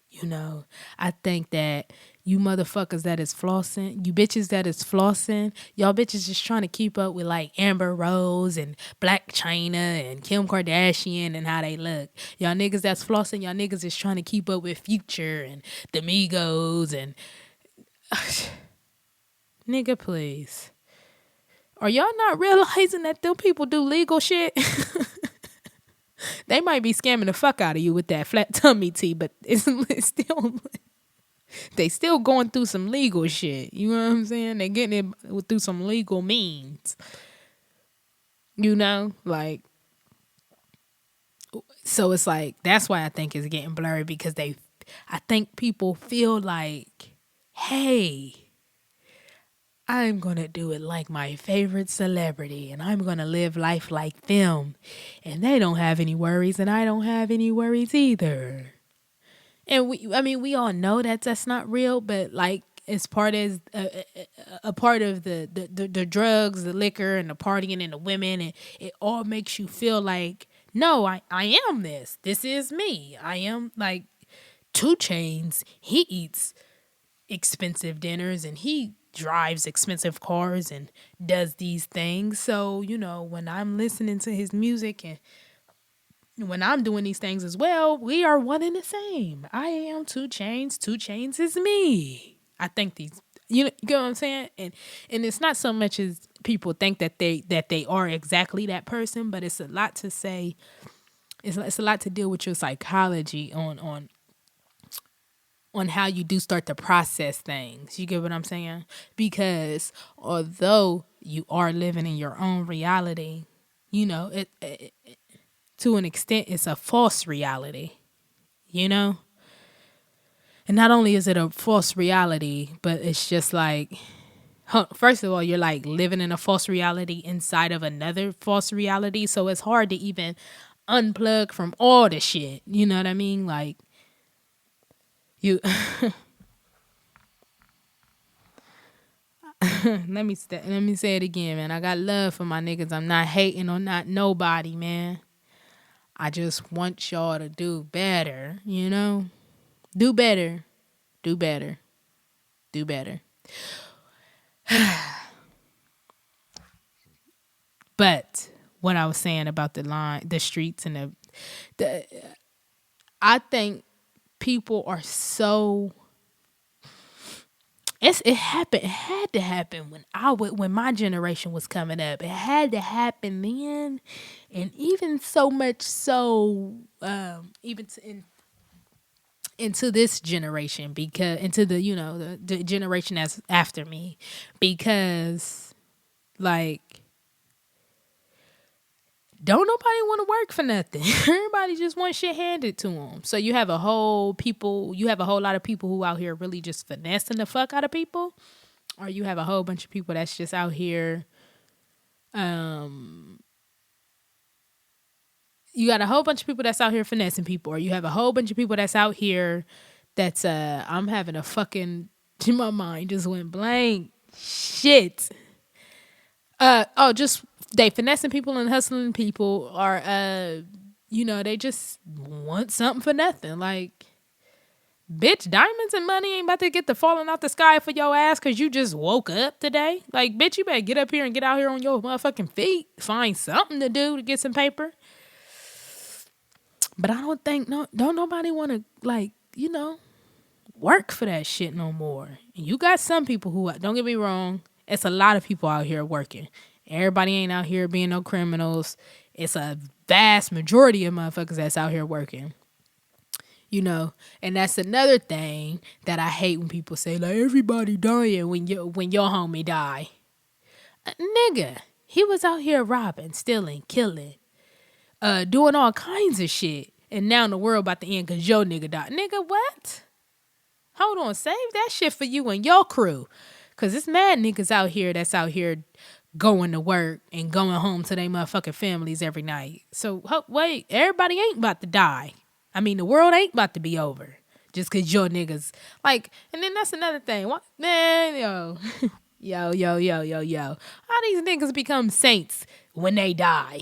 You know, I think that you motherfuckers that is flossing, you bitches that is flossing, y'all bitches just trying to keep up with like Amber Rose and Black China and Kim Kardashian and how they look. Y'all niggas that's flossing, y'all niggas is trying to keep up with Future and the Migos and nigga, please. Are y'all not realizing that them people do legal shit? They might be scamming the fuck out of you with that flat tummy tea, but it's still, they still going through some legal shit. You know what I'm saying? They getting it through some legal means. You know, like, so it's like, that's why I think it's getting blurry, because I think people feel like, hey, I'm going to do it like my favorite celebrity and I'm going to live life like them. And they don't have any worries and I don't have any worries either. And we all know that that's not real, but like it's part of a part of the drugs, the liquor and the partying and the women. And it all makes you feel like, no, I am this. This is me. I am like 2 Chainz. He eats expensive dinners and he drives expensive cars and does these things. So, you know, when I'm listening to his music and when I'm doing these things as well, we are one and the same. I am 2 Chainz. 2 Chainz is me. I think these, you get what I'm saying? And it's not so much as people think that they are exactly that person, but it's a lot to say. It's a lot to deal with your psychology on how you do start to process things. You get what I'm saying? Because although you are living in your own reality, you know, it to an extent, it's a false reality, you know? And not only is it a false reality, but it's just like, first of all, you're like living in a false reality inside of another false reality. So it's hard to even unplug from all the shit. You know what I mean? Like, you let me say it again, man. I got love for my niggas. I'm not hating on not nobody, man. I just want y'all to do better, you know? Do better. Do better. Do better. But what I was saying about the streets and I think people are so, it had to happen when my generation was coming up. It had to happen then, and even so much so, even into this generation, because into the, you know, the generation that's after me, because like, don't nobody want to work for nothing. Everybody just wants shit handed to them. So you have a whole lot of people who out here really just finessing the fuck out of people, or you have a whole bunch of people that's just out here. You got a whole bunch of people that's out here finessing people, or you have a whole bunch of people that's out here that's I'm having a fucking, my mind just went blank. Shit. Just they finessing people and hustling people, or they just want something for nothing. Like, bitch, diamonds and money ain't about to get the falling out the sky for your ass because you just woke up today. Like, bitch, you better get up here and get out here on your motherfucking feet. Find something to do to get some paper. But I don't think, don't nobody want to, like, work for that shit no more. And you got some people who, don't get me wrong, it's a lot of people out here working. Everybody ain't out here being no criminals. It's a vast majority of motherfuckers that's out here working. And that's another thing that I hate when people say, like, everybody dying when your homie die. Nigga, he was out here robbing, stealing, killing, doing all kinds of shit. And now the world about to end because your nigga died. Nigga, what? Hold on, save that shit for you and your crew. Because it's mad niggas out here that's out here going to work and going home to their motherfucking families every night. So, wait, everybody ain't about to die. I mean, the world ain't about to be over just because your niggas, like, and then that's another thing. What, man, yo. How these niggas become saints when they die?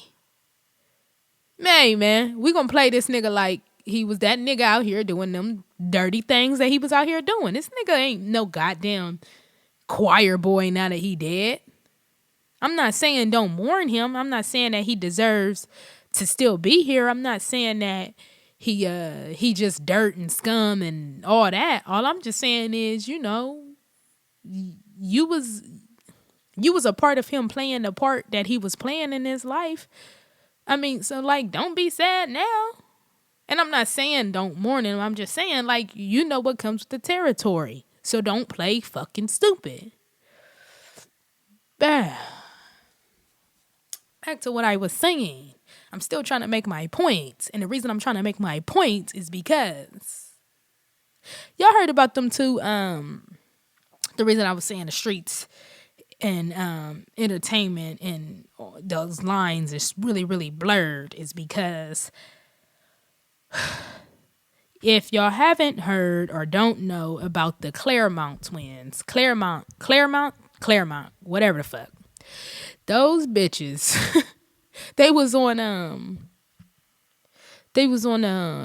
Man, we gonna play this nigga like he was that nigga out here doing them dirty things that he was out here doing. This nigga ain't no goddamn choir boy now that he dead. I'm not saying don't mourn him. I'm not saying that he deserves to still be here. I'm not saying that he just dirt and scum and all that. All I'm just saying is, you was a part of him playing the part that he was playing in his life. I mean, so, like, don't be sad now. And I'm not saying don't mourn him. I'm just saying, like, you know what comes with the territory. So don't play fucking stupid. Back to what I was saying. I'm still trying to make my point. And the reason I'm trying to make my point is because y'all heard about them two. The reason I was saying the streets and entertainment and those lines is really, really blurred is because if y'all haven't heard or don't know about the Claremont twins, Claremont, whatever the fuck, those bitches, they was on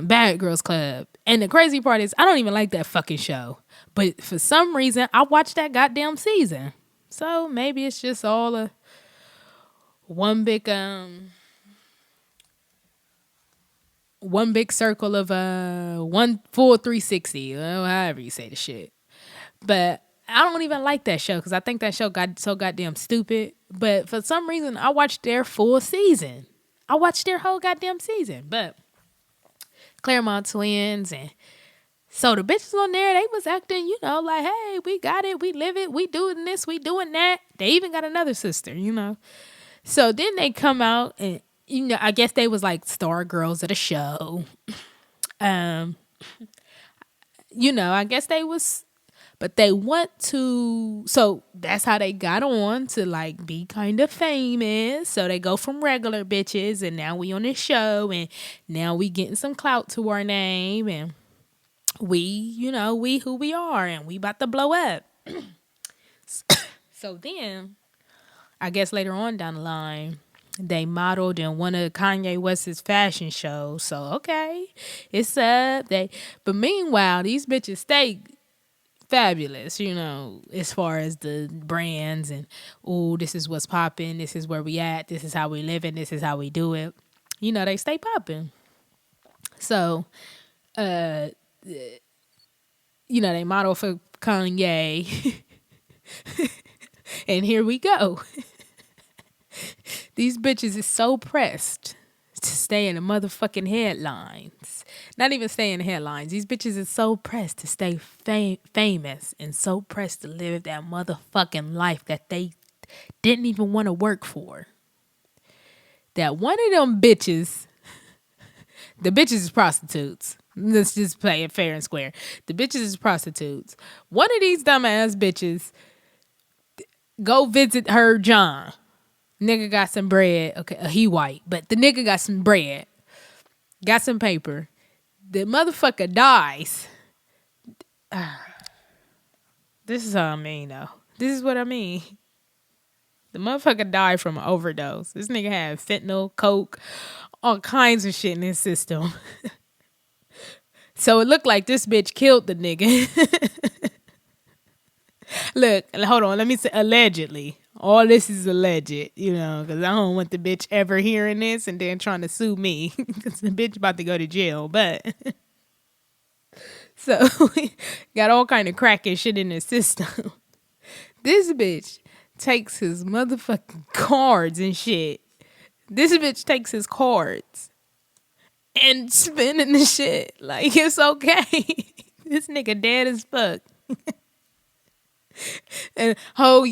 Bad Girls Club. And the crazy part is I don't even like that fucking show. But for some reason I watched that goddamn season. So maybe it's just all a one big circle of one full 360, however you say the shit. But I don't even like that show because I think that show got so goddamn stupid. But for some reason, I watched their full season. I watched their whole goddamn season. But Claremont twins, and so the bitches on there, they was acting, like, hey, we got it, we live it, we doing this, we doing that. They even got another sister, So then they come out and, I guess they was like star girls of the show. I guess they was, but they want to, so that's how they got on to, like, be kind of famous. So they go from regular bitches and now we on this show and now we getting some clout to our name and we who we are and we about to blow up. So then, I guess later on down the line, they modeled in one of Kanye West's fashion shows. So, okay, it's up. But meanwhile, these bitches stay fabulous, as far as the brands and, this is what's popping. This is where we at. This is how we living. This is how we do it. They stay popping. So, they model for Kanye. And here we go. These bitches is so pressed to stay in the motherfucking headlines. Not even stay in the headlines. These bitches is so pressed to stay famous and so pressed to live that motherfucking life that they didn't even want to work for. That one of them bitches, the bitches is prostitutes. Let's just play it fair and square. The bitches is prostitutes. One of these dumbass bitches go visit her John. Nigga got some bread. Okay, he white, but the nigga got some bread. Got some paper. The motherfucker dies. This is how I mean, though. This is what I mean. The motherfucker died from an overdose. This nigga had fentanyl, coke, all kinds of shit in his system. So it looked like this bitch killed the nigga. Look, hold on. Let me say allegedly. All this is alleged, because I don't want the bitch ever hearing this and then trying to sue me because the bitch about to go to jail. But so got all kind of crack and shit in his system. This bitch takes his motherfucking cards and shit. This bitch takes his cards and spinning the shit like it's okay. This nigga dead as fuck. And a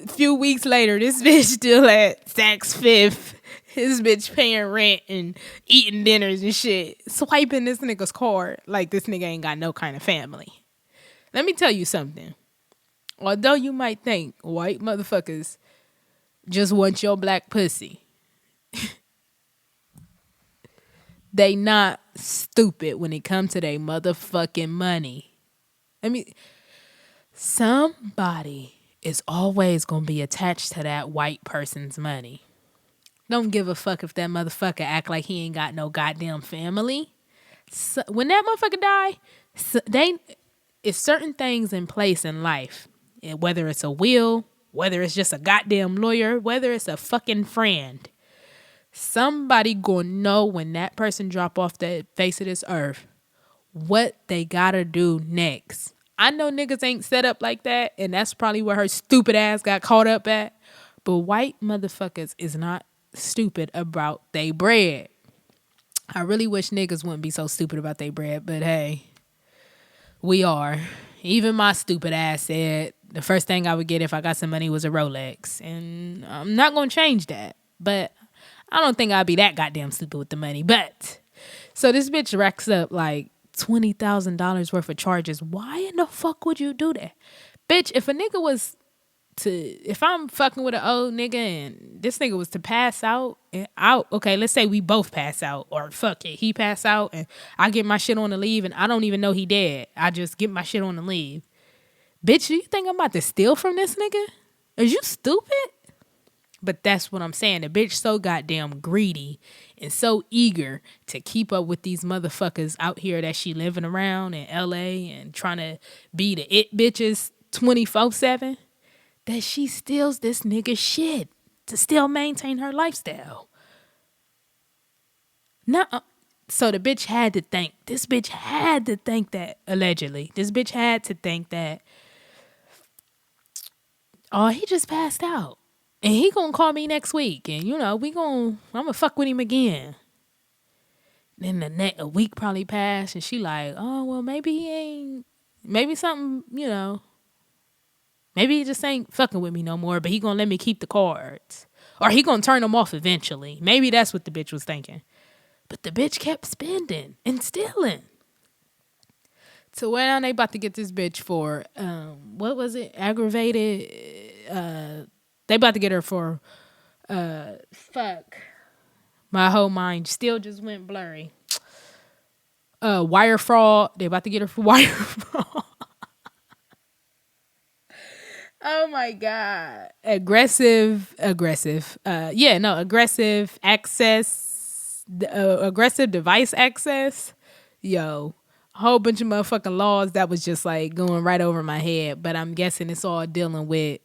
few weeks later, this bitch still at Saks Fifth. His bitch paying rent and eating dinners and shit. Swiping this nigga's card like this nigga ain't got no kind of family. Let me tell you something. Although you might think white motherfuckers just want your black pussy, they not stupid when it comes to their motherfucking money. Somebody is always going to be attached to that white person's money. Don't give a fuck if that motherfucker act like he ain't got no goddamn family. So, when that motherfucker die, it's certain things in place in life. Whether it's a will, whether it's just a goddamn lawyer, whether it's a fucking friend. Somebody gonna know when that person drop off the face of this earth what they gotta do next. I know niggas ain't set up like that, and that's probably where her stupid ass got caught up at. But white motherfuckers is not stupid about they bread. I really wish niggas wouldn't be so stupid about they bread, but hey, we are. Even my stupid ass said the first thing I would get if I got some money was a Rolex, and I'm not gonna change that. But I don't think I'd be that goddamn stupid with the money. But so this bitch racks up like $20,000 worth of charges. Why in the fuck would you do that? Bitch, if I'm fucking with an old nigga and this nigga was to pass out, okay, let's say we both pass out, or fuck it, he pass out and I get my shit on the leave and I don't even know he dead. I just get my shit on the leave. Bitch, do you think I'm about to steal from this nigga? Is you stupid? But that's what I'm saying. The bitch so goddamn greedy and so eager to keep up with these motherfuckers out here that she living around in LA and trying to be the it bitches 24/7 that she steals this nigga shit to still maintain her lifestyle. So the bitch had to think. This bitch had to think that, allegedly. This bitch had to think that, oh, he just passed out. And he gonna call me next week. And, I'm gonna fuck with him again. Then a week probably passed. And she like, oh, well, maybe something, maybe he just ain't fucking with me no more. But he gonna let me keep the cards. Or he gonna turn them off eventually. Maybe that's what the bitch was thinking. But the bitch kept spending and stealing. So now they about to get this bitch for, what was it? Aggravated, they about to get her for, fuck. My whole mind still just went blurry. Wire fraud. They about to get her for wire fraud. Oh my God. Aggressive access, aggressive device access. Yo, a whole bunch of motherfucking laws that was just like going right over my head. But I'm guessing it's all dealing with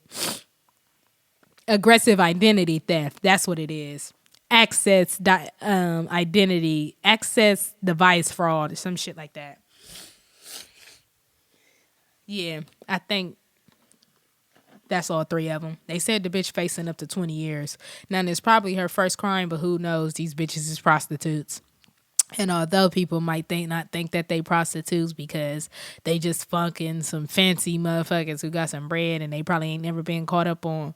aggressive identity theft. That's what it is. Identity, access device fraud or some shit like that. Yeah, I think that's all three of them. They said the bitch facing up to 20 years. Now, it's probably her first crime, but who knows? These bitches is prostitutes. And although people might not think that they prostitutes because they just fucking some fancy motherfuckers who got some bread and they probably ain't never been caught up on,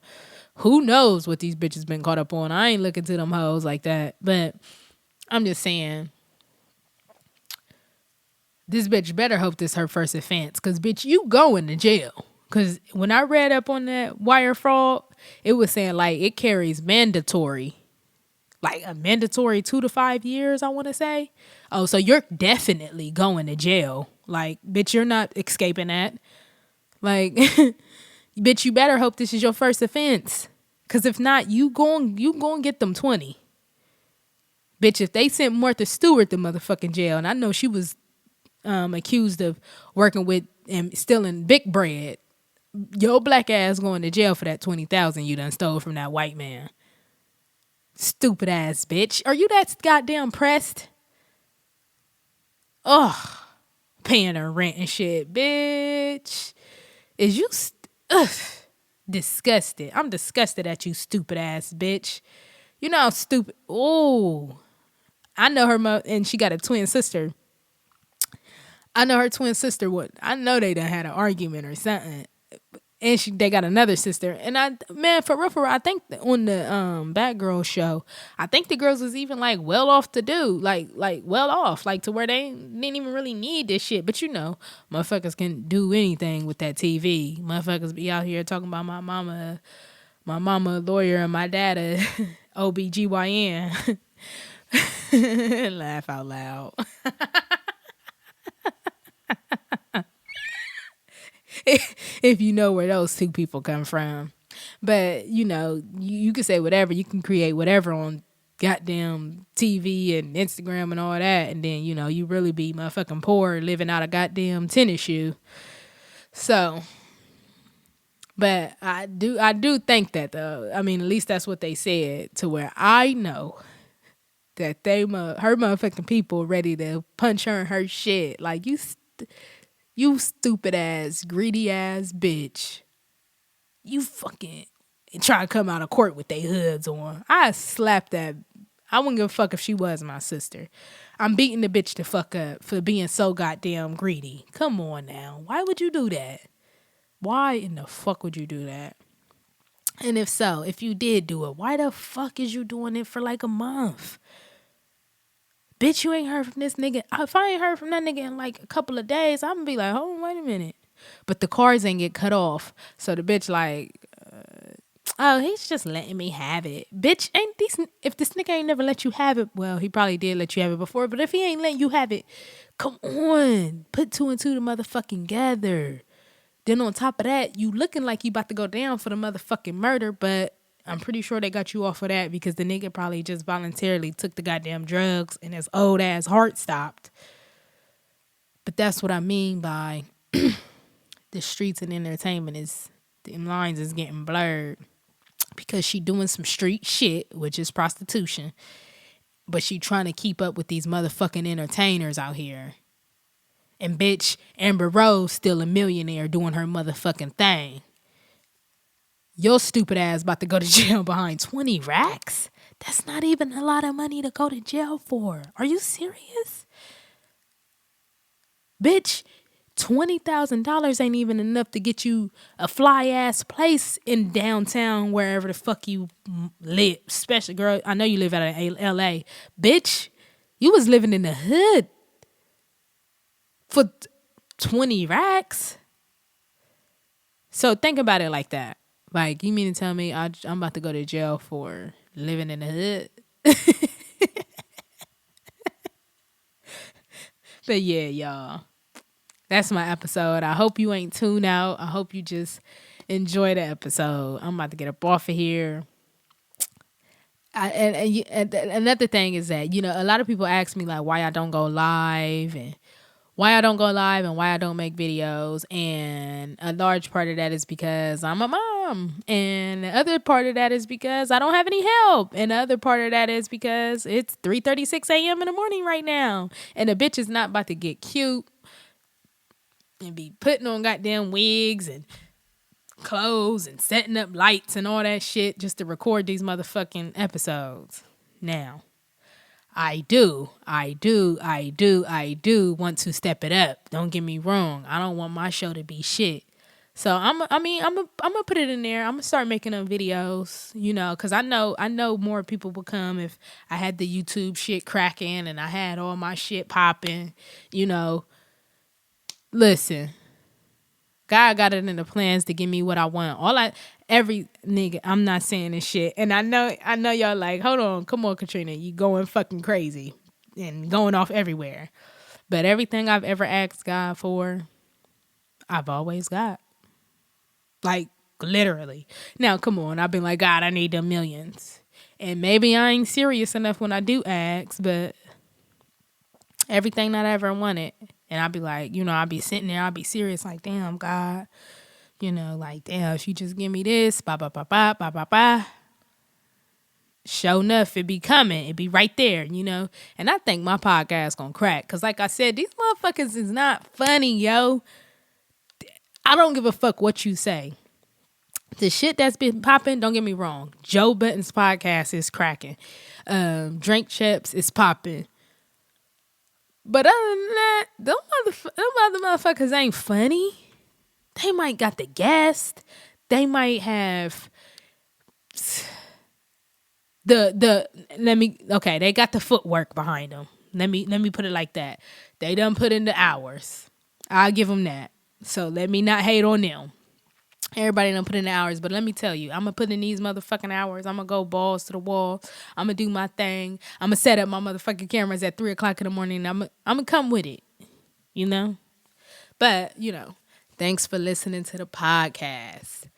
who knows what these bitches been caught up on. I ain't looking to them hoes like that. But I'm just saying, this bitch better hope this her first offense. Because, bitch, you going to jail. Because when I read up on that wire fraud, it was saying, like, it carries mandatory. Like, a mandatory 2 to 5 years, I want to say. Oh, so you're definitely going to jail. Like, bitch, you're not escaping that. Like, Bitch, you better hope this is your first offense. Cause if not, you gon' get them 20. Bitch, if they sent Martha Stewart to motherfucking jail, and I know she was accused of working with and stealing big bread, your black ass going to jail for that 20,000 you done stole from that white man. Stupid ass bitch. Are you that goddamn pressed? Ugh. Paying her rent and shit, bitch. Is you disgusted? I'm disgusted at you, stupid ass bitch. You know how stupid. Oh, I know her and she got a twin sister. I know her twin sister. What? I know they done had an argument or something. And they got another sister. And for real, I think on the Bad Girl show, I think the girls was even like well off to do, like well off, like to where they didn't even really need this shit. But you know, motherfuckers can do anything with that TV. Motherfuckers be out here talking about my mama a lawyer and my dad a OBGYN. Laugh out loud. If you know where those two people come from. But, you know, you can say whatever. You can create whatever on goddamn TV and Instagram and all that. And then, you know, you really be motherfucking poor living out a goddamn tennis shoe. So, but I do think that, though. I mean, at least that's what they said, to where I know that her motherfucking people ready to punch her in her shit. Like, you stupid ass, greedy ass bitch. You fucking try to come out of court with they hoods on. I slap that. I wouldn't give a fuck if she was my sister. I'm beating the bitch the fuck up for being so goddamn greedy. Come on now. Why would you do that? Why in the fuck would you do that? And if so, if you did do it, why the fuck is you doing it for like a month? Bitch, you ain't heard from this nigga. If I ain't heard from that nigga in like a couple of days, I'm gonna be like, hold on, wait a minute. But the cards ain't get cut off. So the bitch like, oh, he's just letting me have it. Bitch, if this nigga ain't never let you have it, well, he probably did let you have it before, but if he ain't letting you have it, come on. Put two and two to motherfucking gather. Then on top of that, you looking like you about to go down for the motherfucking murder, but I'm pretty sure they got you off of that because the nigga probably just voluntarily took the goddamn drugs and his old ass heart stopped. But that's what I mean by the streets and entertainment the lines is getting blurred because she doing some street shit, which is prostitution, but she trying to keep up with these motherfucking entertainers out here. And bitch, Amber Rose still a millionaire doing her motherfucking thing. Your stupid ass about to go to jail behind 20 racks? That's not even a lot of money to go to jail for. Are you serious? Bitch, $20,000 ain't even enough to get you a fly-ass place in downtown, wherever the fuck you live. Especially, girl, I know you live out of L.A. Bitch, you was living in the hood for 20 racks. So think about it like that. Like, you mean to tell me I'm about to go to jail for living in the hood? But yeah, y'all. That's my episode. I hope you ain't tuned out. I hope you just enjoy the episode. I'm about to get up off of here. And another thing is that, you know, a lot of people ask me, like, why I don't go live and why I don't make videos. And a large part of that is because I'm a mom. And the other part of that is because I don't have any help. And the other part of that is because it's 3:36 a.m. in the morning right now. And the bitch is not about to get cute and be putting on goddamn wigs and clothes and setting up lights and all that shit just to record these motherfucking episodes. Now, I do want to step it up. Don't get me wrong. I don't want my show to be shit. So I'm gonna put it in there. I'm gonna start making them videos, you know, because I know more people will come if I had the YouTube shit cracking and I had all my shit popping, you know. Listen, God got it in the plans to give me what I want. Every nigga, I'm not saying this shit. And I know y'all like, hold on, come on, Katrina, you going fucking crazy and going off everywhere. But everything I've ever asked God for, I've always got. Like, Literally. Now, come on. I've been like, God, I need them millions. And maybe I ain't serious enough when I do ask, but everything that I ever wanted. And I'll be like, I'll be sitting there, I'll be serious, like, damn, God, like, damn, if you just give me this, ba ba ba ba ba ba ba. Sure enough, it be coming. It be right there, And I think my podcast gonna crack. Because like I said, these motherfuckers is not funny, yo. I don't give a fuck what you say. The shit that's been popping, don't get me wrong. Joe Budden's podcast is cracking. Drink Chips is popping. But other than that, them other motherfuckers ain't funny. They might got the guest. They might have they got the footwork behind them. Let me put it like that. They done put in the hours. I'll give them that. So let me not hate on them. Everybody done put in the hours, but let me tell you, I'm going to put in these motherfucking hours. I'm going to go balls to the wall. I'm going to do my thing. I'm going to set up my motherfucking cameras at 3 o'clock in the morning. I'm going to come with it, But, thanks for listening to the podcast.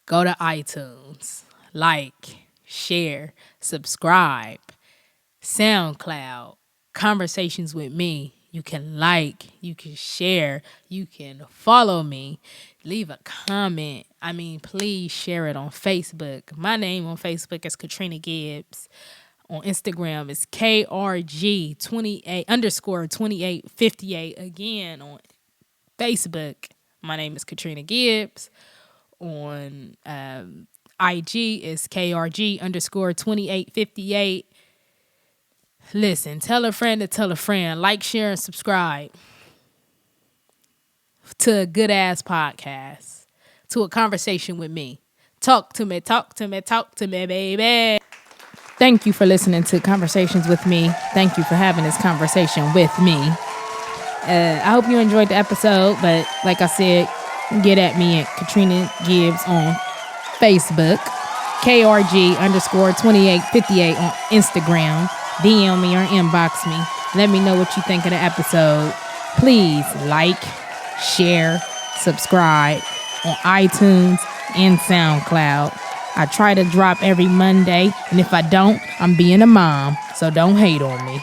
Go to iTunes, like, share, subscribe, SoundCloud, Conversations with Me. You can like, you can share, you can follow me, leave a comment. Please share it on Facebook. My name on Facebook is Katrina Gibbs. On Instagram is KRG28_2858. Again, on Facebook, my name is Katrina Gibbs. On IG is KRG_2858. Listen, tell a friend to tell a friend. Like, share, and subscribe to a good-ass podcast, to a conversation with me. Talk to me, baby. Thank you for listening to Conversations with Me. Thank you for having this conversation with me. I hope you enjoyed the episode, but like I said, get at me at Katrina Gibbs on Facebook, KRG_2858 on Instagram. DM me or inbox me. Let me know what you think of the episode. Please like, share, subscribe on iTunes and SoundCloud. I try to drop every Monday, and if I don't, I'm being a mom, so don't hate on me.